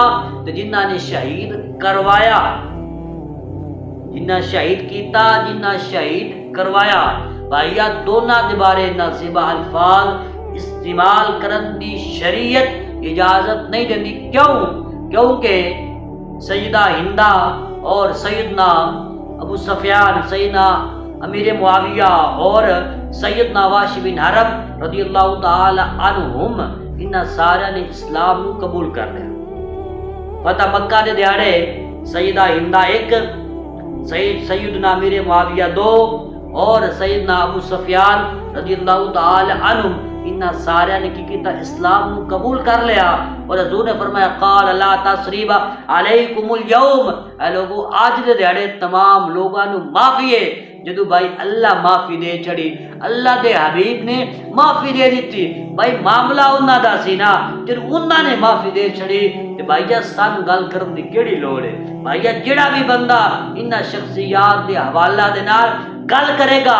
تے جنہ نے شہید کروایا، جنہ شہید کیتا، جنہ شہید کروایا، بھائیا دونوں دے بارے نازیبہ الفاظ استعمال کرن دی شریعت اجازت نہیں دیندی۔ کیونکہ سیدہ ہندہ اور سیدنا ابو سفیان، سیدنا امیر معاویہ اور سیدنا واشی بن حرب رضی اللہ تعالی عنہم، انہاں سارے نے اسلام نو قبول کر لیا۔ فتح مکہ دے دیاڑے سیدہ ہندہ ایک، سیدنا امیر معاویہ دو اور سیدنا ابو سفیان رضی اللہ تعالی عنہ، انہاں سارے نے کی کیتا اسلام نو قبول کر لیا۔ اور حضور نے فرمایا قال لا تثریب علیکم اليوم، اے لوگو آج دے دیاڑے تمام لوگاں نو معافی ہے۔ جدو بھائی اللہ معافی دے چھڑی، اللہ دے حبیب نے معافی دے دیتی، بھائی معاملہ انہاں دا سی نا، جدو انہاں نے معافی دے چھڑی تے بھائیا سان گل کرن دی کیڑی لوڑ ہے؟ بھائیا جڑا بھی بندہ انہاں شخصیات دے حوالہ دے نال گل کرے گا،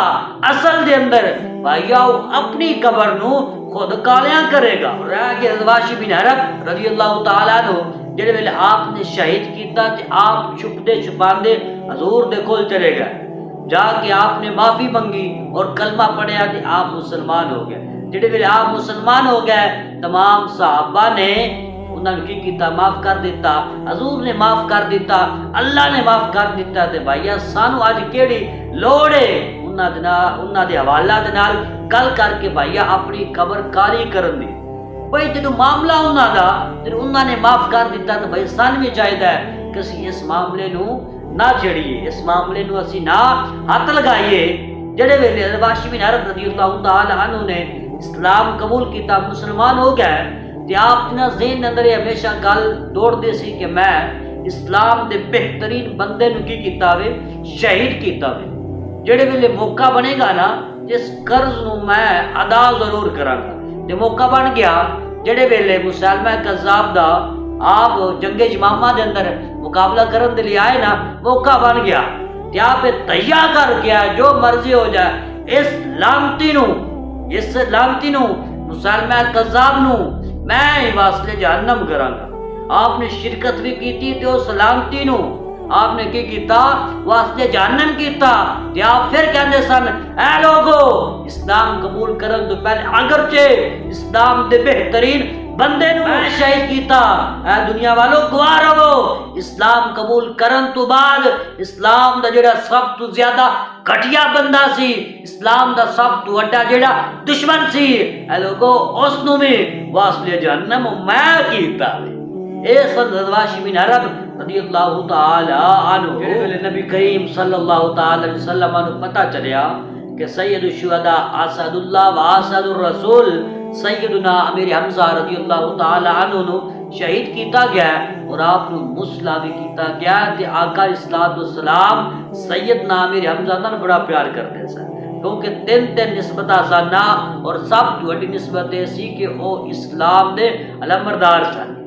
اصل دے اندر بھائیا وہ اپنی قبر نو خود کالیاں کرے گا۔ رہ گیا واشی بن حرب رضی اللہ تعالیٰ عنہ، جڑے ویلے آپ نے شہید کیتا تے آپ چھپدے چھپاندے حضور دے کول چلے گئے، جا کے آپ نے معافی منگی اور کلمہ پڑھیا تے آپ مسلمان ہو گئے۔ جڑے ویلے آپ مسلمان ہو گئے تمام صحابہ نے انہوں نے کی کیتا معاف کر دیتا، حضور نے معاف کر دیتا، اللہ نے معاف کر دیتا، تے بھائیا سانو اج کیڑی لوڑ ہے انہاں دے حوالہ دے نال گل کر کے بھائیا اپنی قبر کاری کرن دی۔ بھائی جدوں معاملہ انہاں دا تے انہاں نے معاف کر دیتا تے بھائی سان بھی چاہیدا ہے کہ اسی اس معاملے نو نہ چھڑیے، اس معاملے نو اسی نہ ہاتھ لگائیے۔ جڑے ویلے حضرت واشی بن حرب رضی اللہ تعالی عنہ نے اسلام قبول کیتا، مسلمان ہو گئے، تے آپ نے ذہن اندر ہمیشہ گل دوڑ دے سی کہ میں اسلام دے بہترین بندے نو کی کیتا وے، شہید کیتا وے۔ جڑے ویلے موقع بنے گا نا اس قرض نو میں ادا ضرور کراں گا، تے موقع بن گیا۔ جڑے ویلے مسلمہ کذاب دا آپ جنگ یمامہ دے اندر مقابلہ کرن دے لیے آئے نا، موقع بن گیا تے آپ تیار کر گیا جو مرضی ہو جائے اس لعنتی نو مسلمہ کذاب نو میں ہی واسطے جہنم کراں گا۔ آپ نے شرکت بھی کیتی تے اس لعنتی نو آپ نے کی کیتا واسطے جہنم کیتا۔ تے آپ پھر کہندے سن اے لوگو اسلام قبول کرن تو پہلے اگرچہ اسلام دے بہترین بندے نو میں شہید کیتا، اے دنیا والو گواہ رہو اسلام قبول کرن تو بعد اسلام دا جڑا سب تو زیادہ گھٹیا بندہ سی، اسلام دا سب تو وڈا جڑا دشمن سی، اے لوگو اس نو بھی واسطے جہنم میں کیتا۔ اے حضرت واشی بن حرب رضی اللہ تعالی عنہ نبی کریم صلی اللہ تعالی علیہ وسلم کو پتہ چلیا کہ سید الشہداء اسد اللہ و اسد الرسول سیدنا امیر حمزہ رضی اللہ تعالی عنہ نو شہید کیتا گیا اور آپ نو مسلح بھی کیتا گیا تے آقا اسلام والسلام سیدنا امیر حمزہ نال بڑا پیار کرتے سن، کیونکہ تین نسبتاں سن اور سب تو بڑی نسبت یہ سی کہ وہ اسلام دے علمبردار سن۔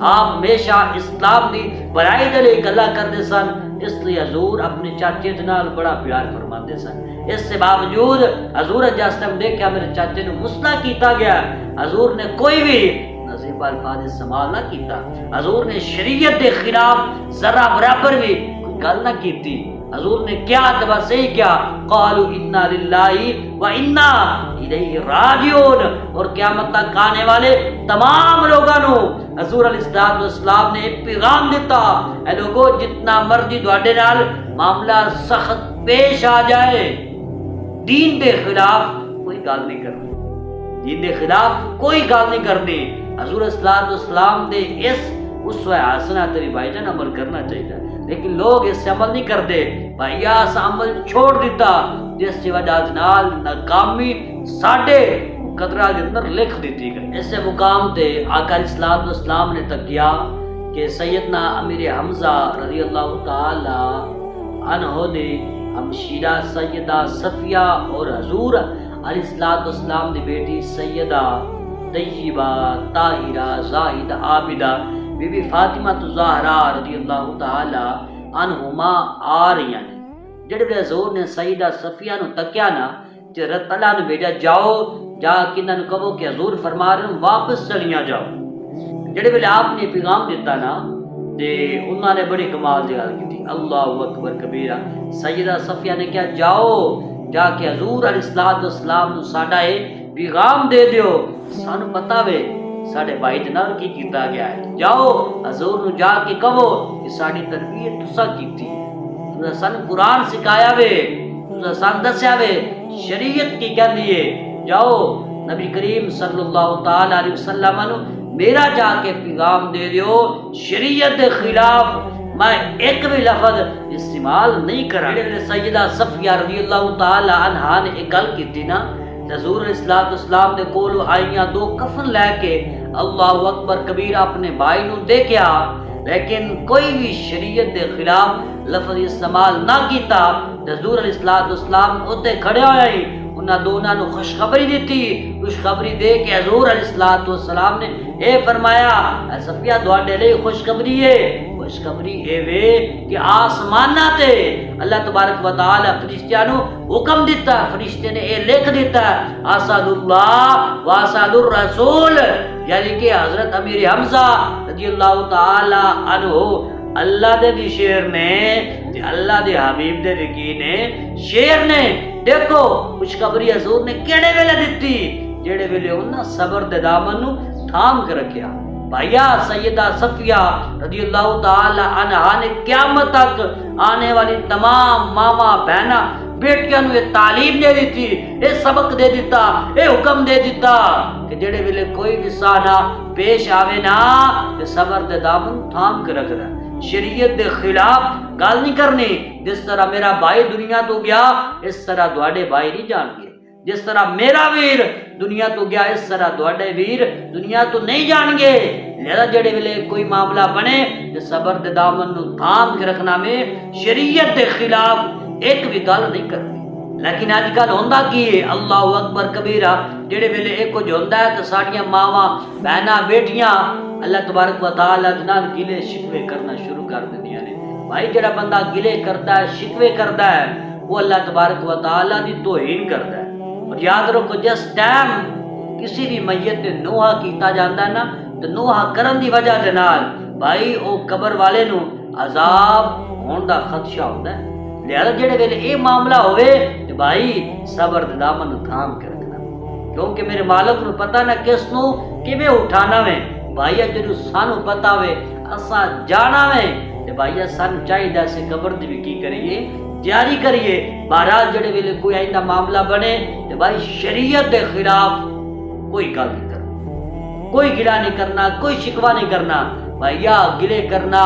آپ ہمیشہ اسلام دی بڑائی دے لئی گلا کرتے سن، اس لیے حضور اپنے چاچے دے نال بڑا پیار فرماتے سن۔ اس سے باوجود حضور جس ٹائم دیکھا میرے چاچے نو مسلح کیتا گیا، حضور نے کوئی بھی نصیب الفاظ استعمال نہ کیتا، حضور نے شریعت دے خلاف ذرہ برابر بھی کوئی گل نہ کیتی۔ حضور نے کیا دبا صحیح کیا، قالوا انا للہ و انا الیہ راجعون، اور قیامت تک آنے والے تمام لوگوں نو حضور علیہ السلام نے ایک پیغام دیتا، اے لوگو جتنا مرضی تواڈے نال معاملہ سخت پیش آ جائے دین دے خلاف کوئی گل نہیں کرنی، دین دے خلاف کوئی گل نہیں کرنی۔ حضور علیہ السلام دے اس اسوہ حسنہ تیری بھائی جان عمل کرنا چاہیے، لیکن لوگ اس سے عمل نہیں کرتے۔ بھائیا اس عمل چھوڑ دیتا جس کی وجہ نال ناکامی ساڈے قدرہ کے اندر لکھ دیتی گئی۔ اس مقام تے آقا علیہ السلام نے تکیا کہ سیدنا امیر حمزہ رضی اللہ تعالی عنہ دی ہمشیرہ سیدہ صفیہ اور حضور علیہ السلام دی بیٹی سیدہ طیبہ طاہرہ زاہدہ عابدہ بی بی فاطمہ زہرا رضی اللہ تعالی عنہما آ رہی ہیں۔ جڑے بھی حضور نے سیدہ صفیہ نو تکیا نا تے رب اللہ نے بھیجا جاؤ جا کے انہاں نوں کہو کہ حضور فرما رہے ہیں واپس چلیاں جاؤ۔ جڑے ویلے آپ نے پیغام دیتا نا تے انہاں نے بڑی کمال دی گل کیتی، اللہ اکبر کبیرہ۔ سیدہ صفیہ نے کہا جاؤ جا کے حضور علیہ السلام نو ساڈا اے پیغام دے دیو، سانو پتہ وے ساڈے بھائی دے نال کی کیتا گیا ہے، جاؤ حضور نو جا کے کہو کہ ساڈی تربیت تساں کیتی، تساں سانو قرآن سکھایا وے، تساں سانو دسیا وے شریعت کی کہندی ہے، جاؤ نبی کریم صلی اللہ تعالی علیہ وسلم نو میرا جا کے پیغام دے دیو، شریعت دے خلاف میں ایک بھی لفظ استعمال نہیں کراں۔ سیدہ صفیہ رضی اللہ تعالی عنہا نے ایک گل کیتی نا، حضور علیہ السلام دے کول آئیاں دو کفن لے کے اللہ اکبر کبیر اپنے بھائی نو دیکھیا، لیکن کوئی بھی شریعت دے خلاف لفظ استعمال نہ کیتا۔ حضور علیہ السلام اوتے کھڑے ہوئے ہی انہاں دونوں نو خوشخبری دیتی، خوشخبری دے کے حضور علیہ السلام نے اے فرمایا اے صفیہ تواڈے لئی خوشخبری ہے، خوشخبری اے وے کہ آسماناں تے اللہ تبارک و تعالی فرشتیاں نو حکم دیتا، فرشتے نے اے لکھ دیتا اسد اللہ و اسد الرسول، یعنی کہ حضرت امیر حمزہ رضی اللہ تعالی عنہ اللہ دے بھی شیر نے تے اللہ دے حبیب دے بھی کی نے شیر نے۔ دیکھو خوشخبری حضور نے کیڑے ویلے دتی جڑے ویلے انہاں صبر دے دامن نو تھام کے رکھیا۔ بھائیا سیدہ صفیہ رضی اللہ تعالی عنہا نے قیامت تک آنے والی تمام ماما بہنا بیٹیاں نو یہ تعلیم دے دیتی، یہ سبق دے دیتا، یہ حکم دے دیتا کہ جڑے ویلے کوئی بھی سانہ پیش آوے نا تے صبر دے دامن تھام کے رکھنا، شریعت دے خلاف گل نہیں کرنی۔ جس طرح میرا بھائی دنیا تو گیا اس طرح دوڑے بھائی نہیں جان گے، جس طرح میرا ویر دنیا تو گیا اس طرح دوڑے ویر دنیا تو نہیں جان گے۔ لہذا جڑے ویلے کوئی معاملہ بنے تے صبر دے دامن نو تھام کے رکھنا میں شریعت دے خلاف ایک بھی گل نہیں کرنی۔ لیکن آج کل ہوندا کی ہے اللہ اکبر کبیرہ، جڑے ویلے ایک کچھ ہوندا ہے تو ساڑیاں ماواں بہناں بیٹیاں اللہ تبارک و تعالی جناب گلے شکوے کرنا شروع کر دیندیاں نے۔ بھائی جڑا بندہ گلے کرتا ہے شکوے کرتا ہے وہ اللہ تبارک و تعالی دی توہین کرتا ہے۔ اور یاد رکھو جس ٹائم کسی بھی میت تے نوحہ کیتا جاندا ہے نا تو نوحہ کرن دی وجہ دے نال بھائی او قبر والے نو عذاب ہون دا خدشہ ہوندا ہے۔ لہذا جڑے ویلے اے معاملہ ہوئے تو بھائی صبر دے دامن تھام کے رکھنا، کیونکہ میرے مالک نو پتہ نہ کس نو کیویں اٹھانا وے۔ بھائی جدوں سانو پتہ ہوئے اساں جانا وے تے بھائی سانو چاہیے سے قبر دی بھی کی کریے جاری کریے۔ بہرحال جڑے ویلے کوئی آئندہ معاملہ بنے تے بھائی شریعت دے خلاف کوئی گل نہیں کرنا، کوئی گلا نہیں کرنا، کوئی شکوہ نہیں کرنا۔ بھائیا گلے کرنا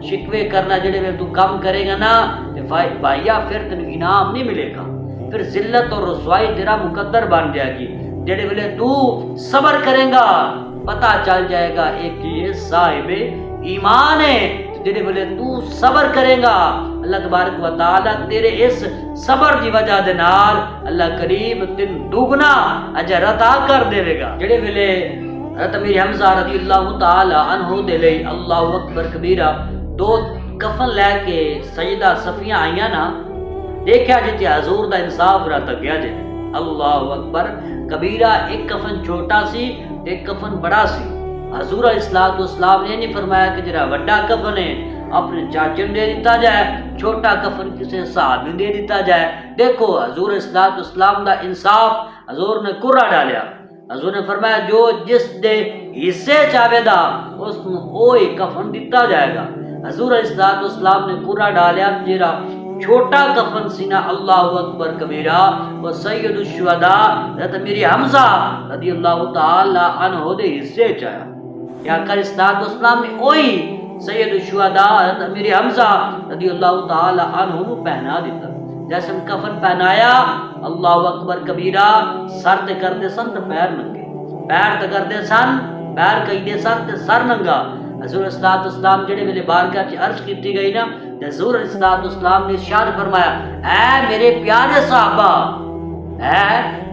شکوے کرنا جڑے ویلے تو کام کرے گا نا تے بھائیا پھر تینوں انعام نہیں ملے گا، پھر ذلت اور رسوائی تیرا مقدر بن جائے گی۔ جڑے ویلے تو صبر کرے گا پتہ چل جائے گا ایک یہ صاحب ایمان ہے۔ جڑے ویلے تو صبر کرے گا اللہ تبارک و تعالی تیرے اس صبر دی وجہ دے نال اللہ کریم تین دوگنا اجر عطا کر دے گا۔ جڑے ویلے حضرت امیر حمزہ رضی اللہ تعالی عنہ دے لئی اللہ اکبر کبیرہ دو کفن لے کے سیدہ صفیہ آئیاں نا، دیکھا جتے حضور دا انصاف رہتا گیا جے اللہ اکبر کبیرہ، ایک کفن چھوٹا سی ایک کفن بڑا سی۔ حضور علیہ السلام نے نہیں فرمایا کہ جرا وڈا کفن ہے اپنے چاچے نے دے دیتا جائے، چھوٹا کفن کسی صحابی نے دے دیتا جائے۔ دیکھو حضور علیہ السلام دا انصاف حضور نے کرا ڈالیا۔ حضور نے فرمایا جو جس دے حصے چاہے دا اس نو اوہی کفن دیتا جائے گا۔ حضور علیہ السلام نے کرا ڈالیا جرا چھوٹا کفن سینا اللہ اکبر کبیرہ وہ سید الشہداء حضرت امیر حمزہ رضی اللہ تعالی عنہ دے حصے چاہیا۔ یا کر اسلام نے وہی سید الشہداء حضرت امیر حمزہ رضی اللہ تعالی عنہ نو پہنا دیتا۔ جیسے ہم کفن پہنایا اللہ اکبر کبیرہ، سر تے کردے سن تے پیر ننگے، پیر تے کردے سن پیر کہیدے سن تے سر ننگا۔ حضور علیہ السلام جڑے ویلے بارگاہ چ عرض کیتی گئی نا، حضور علیہ السلام نے ارشاد فرمایا اے میرے پیارے صحابہ، اے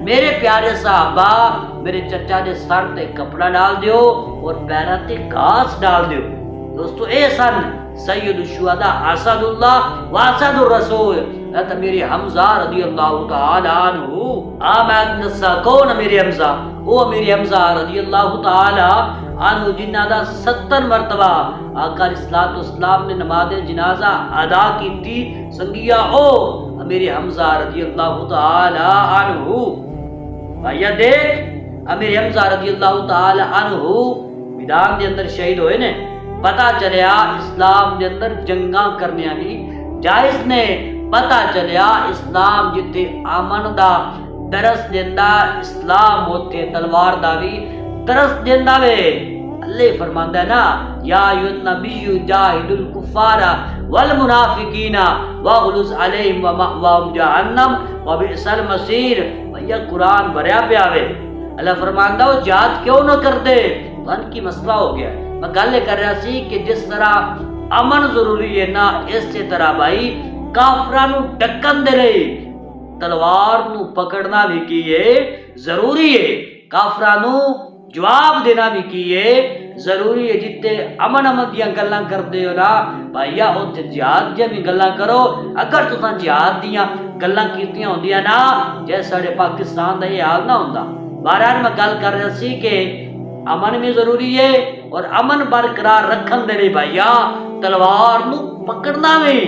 میرے پیارے صحابہ، میرے چچا دے سر تے کپڑا ڈال دیو اور پیراں تے گھاس ڈال دیو۔ دوستو اے سن سید الشہداء اسد اللہ واسد الرسول حضرت امیر حمزہ رضی اللہ تعالی عنہ۔ آمد نسا کون امیر حمزہ؟ او امیر حمزہ رضی اللہ تعالی عنہ جنہ دا 70 مرتبہ آقا علیہ السلام نے نماز جنازہ ادا کی تھی سنگیا او امیر حمزہ رضی اللہ تعالی عنہ۔ بھائیا دیکھ امیر حمزہ رضی اللہ تعالی عنہ میدان دے اندر شہید ہوئے نے، پتہ چلیا اسلام دے اندر جنگاں کرنیاں بھی جائز نے، پتہ چلیا اسلام جتے امن دا درس دیندا اسلام ہوتے تلوار دا بھی درس دیندا وے۔ اللہ فرماندا ہے نا یا ایھا النبی جاہد الکفار والمنافقین واغلظ علیہم ومأواہم جہنم وبئس المصیر۔ بھیا قرآن بھریا پیا وے، اللہ فرماندا وہ جہاد کیوں نہ کرتے؟ ان کی مسئلہ ہو گیا۔ میں گل کر رہا سی کہ جس طرح امن ضروری ہے نا اسی طرح بھائی کافراں نو ڈکن دے رہے تلوار نو پکڑنا بھی کیے ضروری ہے، کافراں نو جواب دینا بھی کیے ضروری ہے۔ جتے امن دیاں گلاں کردے ہو نا بھائیا اوتھے جہاد دیاں بھی گلاں کرو۔ اگر تساں جہاد دیاں گلاں کیتیاں ہوندیاں نا جیسے ساڈے پاکستان دا یہ حال نہ ہوندا۔ بہرحال میں گل کر رہا سی کہ امن بھی ضروری ہے اور امن برقرار رکھن دے لئی بھائیا تلوار نو پکڑنا بھی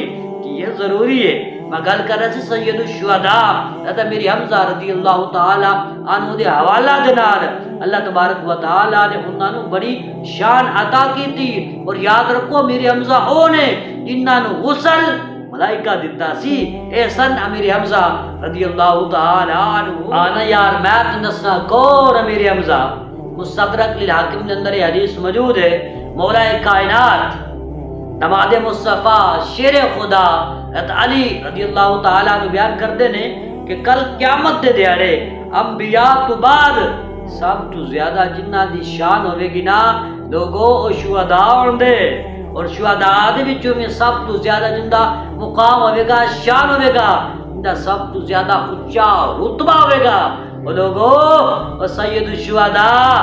کہ یہ ضروری ہے۔ میں گل کر رہا سی سید الشہداء حضرت امیر حمزہ رضی اللہ تعالی عنہ دے حوالہ دے نال اللہ تبارک و تعالی نے انہاں نوں بڑی شان عطا کیتی. اور یاد رکھو امیر حمزہ او نے جنہاں نوں غسل ملائکہ دیتا سی. اے سن امیر حمزہ رضی اللہ تعالی عنہ. آنا یار میں تو نسنا کون امیر حمزہ. مستدرک للحاکم کے اندر یہ حدیث موجود ہے. مولا کائنات داماد مصطفیٰ شیر خدا حضرت علی رضی اللہ تعالیٰ عنہ بیان کرتے ہیں کہ کل قیامت دے دیاڑے انبیاء تو بعد سب تو زیادہ جنہ دی شان ہوئے گی نا لوگوں او شہداء ہوندے. اور شہداء دے وچوں میں سب تو زیادہ جنہ مقام ہوئے گا شان ہوئے گا جنہ سب تو زیادہ اونچا رتبہ ہوئے گا وہ لوگوں سید الشہداء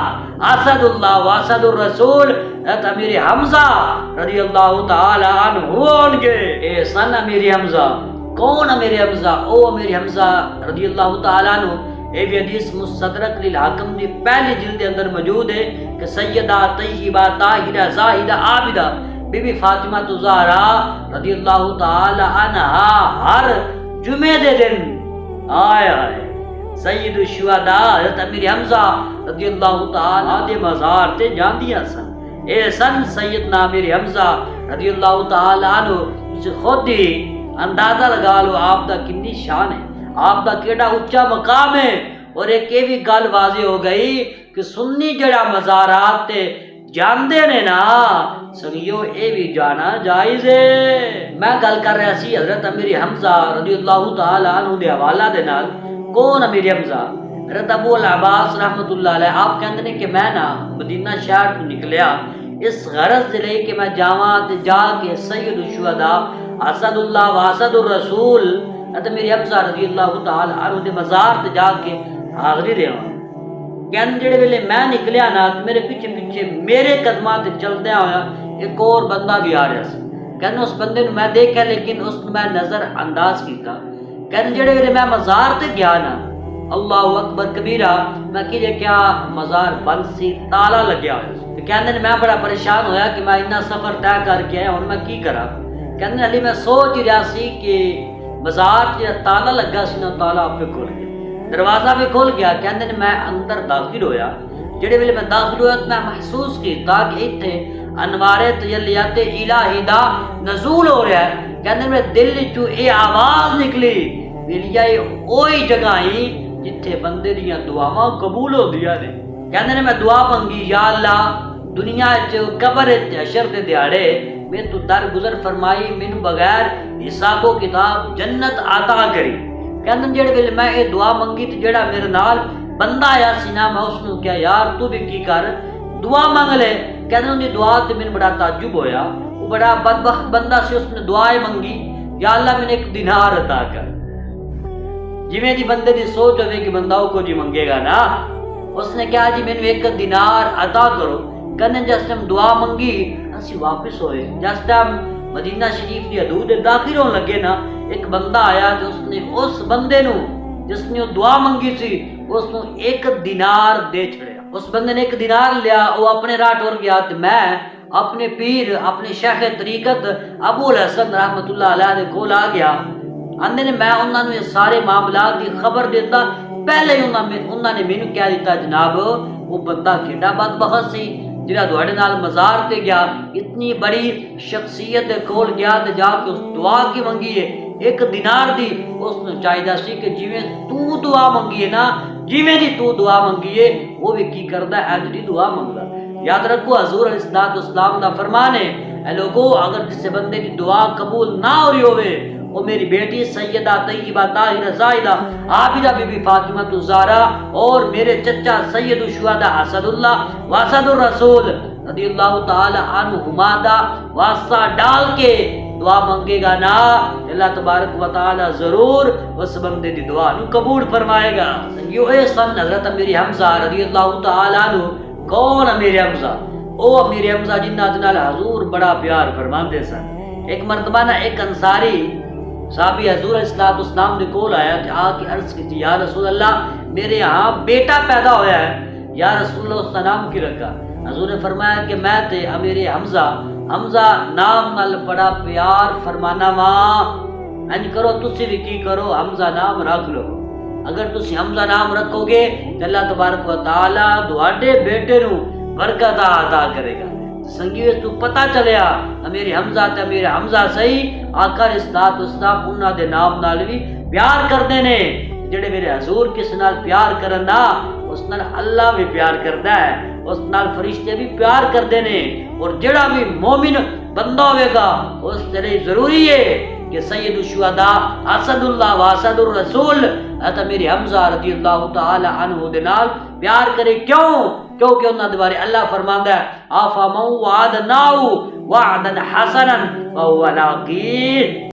اسد اللہ واسد الرسول حضرت امیر حمزہ رضی اللہ تعالی عنہ ہوں گے. اے سن امیر حمزہ کون امیر حمزہ؟ او امیر حمزہ رضی اللہ تعالی عنہ. اے بھی حدیث مستدرک للحاکم دی پہلی جلد کے اندر موجود ہے کہ سیدہ طیبہ طاہرہ زاہدہ عابدہ بی بی فاطمہ الزہرا رضی اللہ تعالی عنہا ہر جمعے دے دن آئے سید الشہداء حضرت امیر حمزہ رضی اللہ تعالی دے مزار تے جاندیاں سن. اے سن سیدنا امیر حمزہ رضی اللہ تعالی عنہ خود ہی اندازہ لگا لو آپ دا کنی شان ہے, آپ دا کیڑا اونچا مقام ہے. اور ایک یہ بھی گل واضح ہو گئی کہ سنی جڑا مزارات تے جاندے نے نا سنگیو اے بھی جانا جائز ہے. میں گل کر رہا سی حضرت امیر حمزہ رضی اللہ تعالی عنہ دے حوالہ دے نال. کون امیر حمزہ؟ حضرت ابو العباس رحمت اللہ علیہ آپ کہندے نے کہ میں نا مدینہ شہر تو نکلیا اس غرض دے لئی کہ میں جاواں تے جا کے سید الشہداء اسد اللہ واسد الرسول حضرت امیر حمزہ رضی اللہ تعالی عنہ دے مزار تے جا کے حاضری دیواں. کہندے جڑے ویلے میں نکلیا نا میرے پیچھے پیچھے میرے قدماں تے چلدیا ہویا ایک اور بندہ بھی آ رہا سی. کہندے اس بندے نوں میں دیکھیا لیکن اس نوں میں نظر انداز کیتا. کہندے جڑے ویلے میں مزار تے گیا نا اللہ اکبر کبیرہ میں کہ کیا مزار بند سی تالا لگیا ہوا. کہندے میں بڑا پریشان ہویا کہ میں اتنا سفر طے کر کے آیا ہن میں کی کراں. کہندے علی میں سوچ رہا سی کہ مزار جڑا تالا لگا سی نا تالا آپ کھل گیا, دروازہ بھی کھل گیا. کہندے میں اندر داخل ہویا. جڑے ویلے میں داخل ہویا تو میں محسوس کیتا کہ ایتھے انوار تجلیات الہی دا نزول ہو رہا ہے. کہندے میرے دل چوں اے آواز نکلی ویلیا اوہی جگہ ہی جتھے بندے دیاں دعاواں قبول ہوندیاں نے. کہندے میں دعا منگی یا اللہ دنیا وچ قبر تے حشر دے دیہاڑے میں تو درگزر فرمائی مینوں بغیر حساب و کتاب جنت عطا کری. کہندے جڑے ویلے میں اے دعا منگی تے جڑا میرے نال بندہ آیا سی نا میں اس نوں کہیا یار تو بھی کی کر دعا منگ لے. کہندے ان دی دعا تے مینوں بڑا تعجب ہویا. وہ بڑا بدبخت بندہ سی, اس نے دعائیں منگی یا اللہ مینوں ایک دینار عطا کر. جویں دی بندے دی سوچ ہوے کہ بندہ کو جی منگے گا نا, اس نے کہا جی مینوں ایک دینار عطا کرو. کہنے جس ٹائم دعا منگی اسی واپس ہوئے. جس ٹائم مدینہ شریف دی حدود داخل ہون لگے نا ایک بندہ آیا تو اس نے اس بندے نو جس نے دعا منگی سی اس نو ایک دینار دے چھڑیا. اس بندے نے ایک دینار لیا, وہ اپنے راہ ٹر گیا. تو میں اپنے پیر اپنے شیخ طریقت ابو الحسن رحمت اللہ علیہ دے کول آ گیا. اندے نے میں انہاں نوں یہ سارے معاملات دی خبر دیتا. پہلے ہی انہاں نے مینوں کہہ دیتا جناب وہ بندہ کیڑا بدبخت سی جڑا تواڈے نال مزار تے گیا, اتنی بڑی شخصیت دے کول گیا تے جا کے اس دعا کی منگی ہے ایک دینار دی. اس نوں چاہیدا سی کہ جویں تو دعا منگی ہے نا جویں دی تو دعا منگی ہے وہ بھی کی کردا ہے اج دی دعا منگدا. یاد رکھو حضور علیہ الصلوۃ والسلام دا فرمان ہے اے لوگو اگر کسی بندے دی دعا قبول نہ ہو رہی ہوے وہ میری بیٹی سیدہ طیبہ طاہرہ زاہدہ عابدہ بی بی فاطمہ الزہرا اور میرے چچا سید الشہداء اسد اللہ واسد الرسول رضی اللہ تعالی عنہما دا واسطہ ڈال کے دعا منگے گا نا اللہ تبارک و تعالی ضرور اس بندے دی دعا نو قبول فرمائے گا. یہ اے سن حضرت امیر حمزہ رضی اللہ تعالی عنہ. کون امیر حمزہ؟ او امیر حمزہ جنہ نال حضور بڑا پیار فرماندے سن. ایک مرتبہ نا ایک انصاری صحابی حضور علیہ السلام دے کول آیا تے آ کے عرض کی یا رسول اللہ میرے ہاں بیٹا پیدا ہویا ہے. یا رسول اللہ اس کا نام کی رکھا؟ حضور نے فرمایا کہ میں تے امیر حمزہ نام نال بڑا پیار فرمانا وا. انج کرو تسی بھی کی کرو حمزہ نام رکھ لو. اگر تسی حمزہ نام رکھو گے تو اللہ تبارک و تعالی تواڈے بیٹے نو برکت عطا کرے گا. سنگیو تو پتہ چلیا میرے حمزہ تے میرے حمزہ صحیح آقا استاد استاد انہاں دے نام نال بھی پیار کردے نے. جڑے میرے حضور کس نال پیار کرن نا اس نال اللہ بھی پیار کردا ہے, اس نال فرشتے بھی پیار کردے نے. اور جڑا بھی مومن بندہ ہوئے گا اس لیے ضروری ہے کہ سید الشہداء اسد اللہ و اسد الرسول حضرت میرے حمزہ رضی اللہ تعالی عنہ دے نال پیار کرے. کیونکہ انہاں دے بارے اللہ فرماندا ہے افمن وعدناه وعدا حسنا فهو لاقیہ.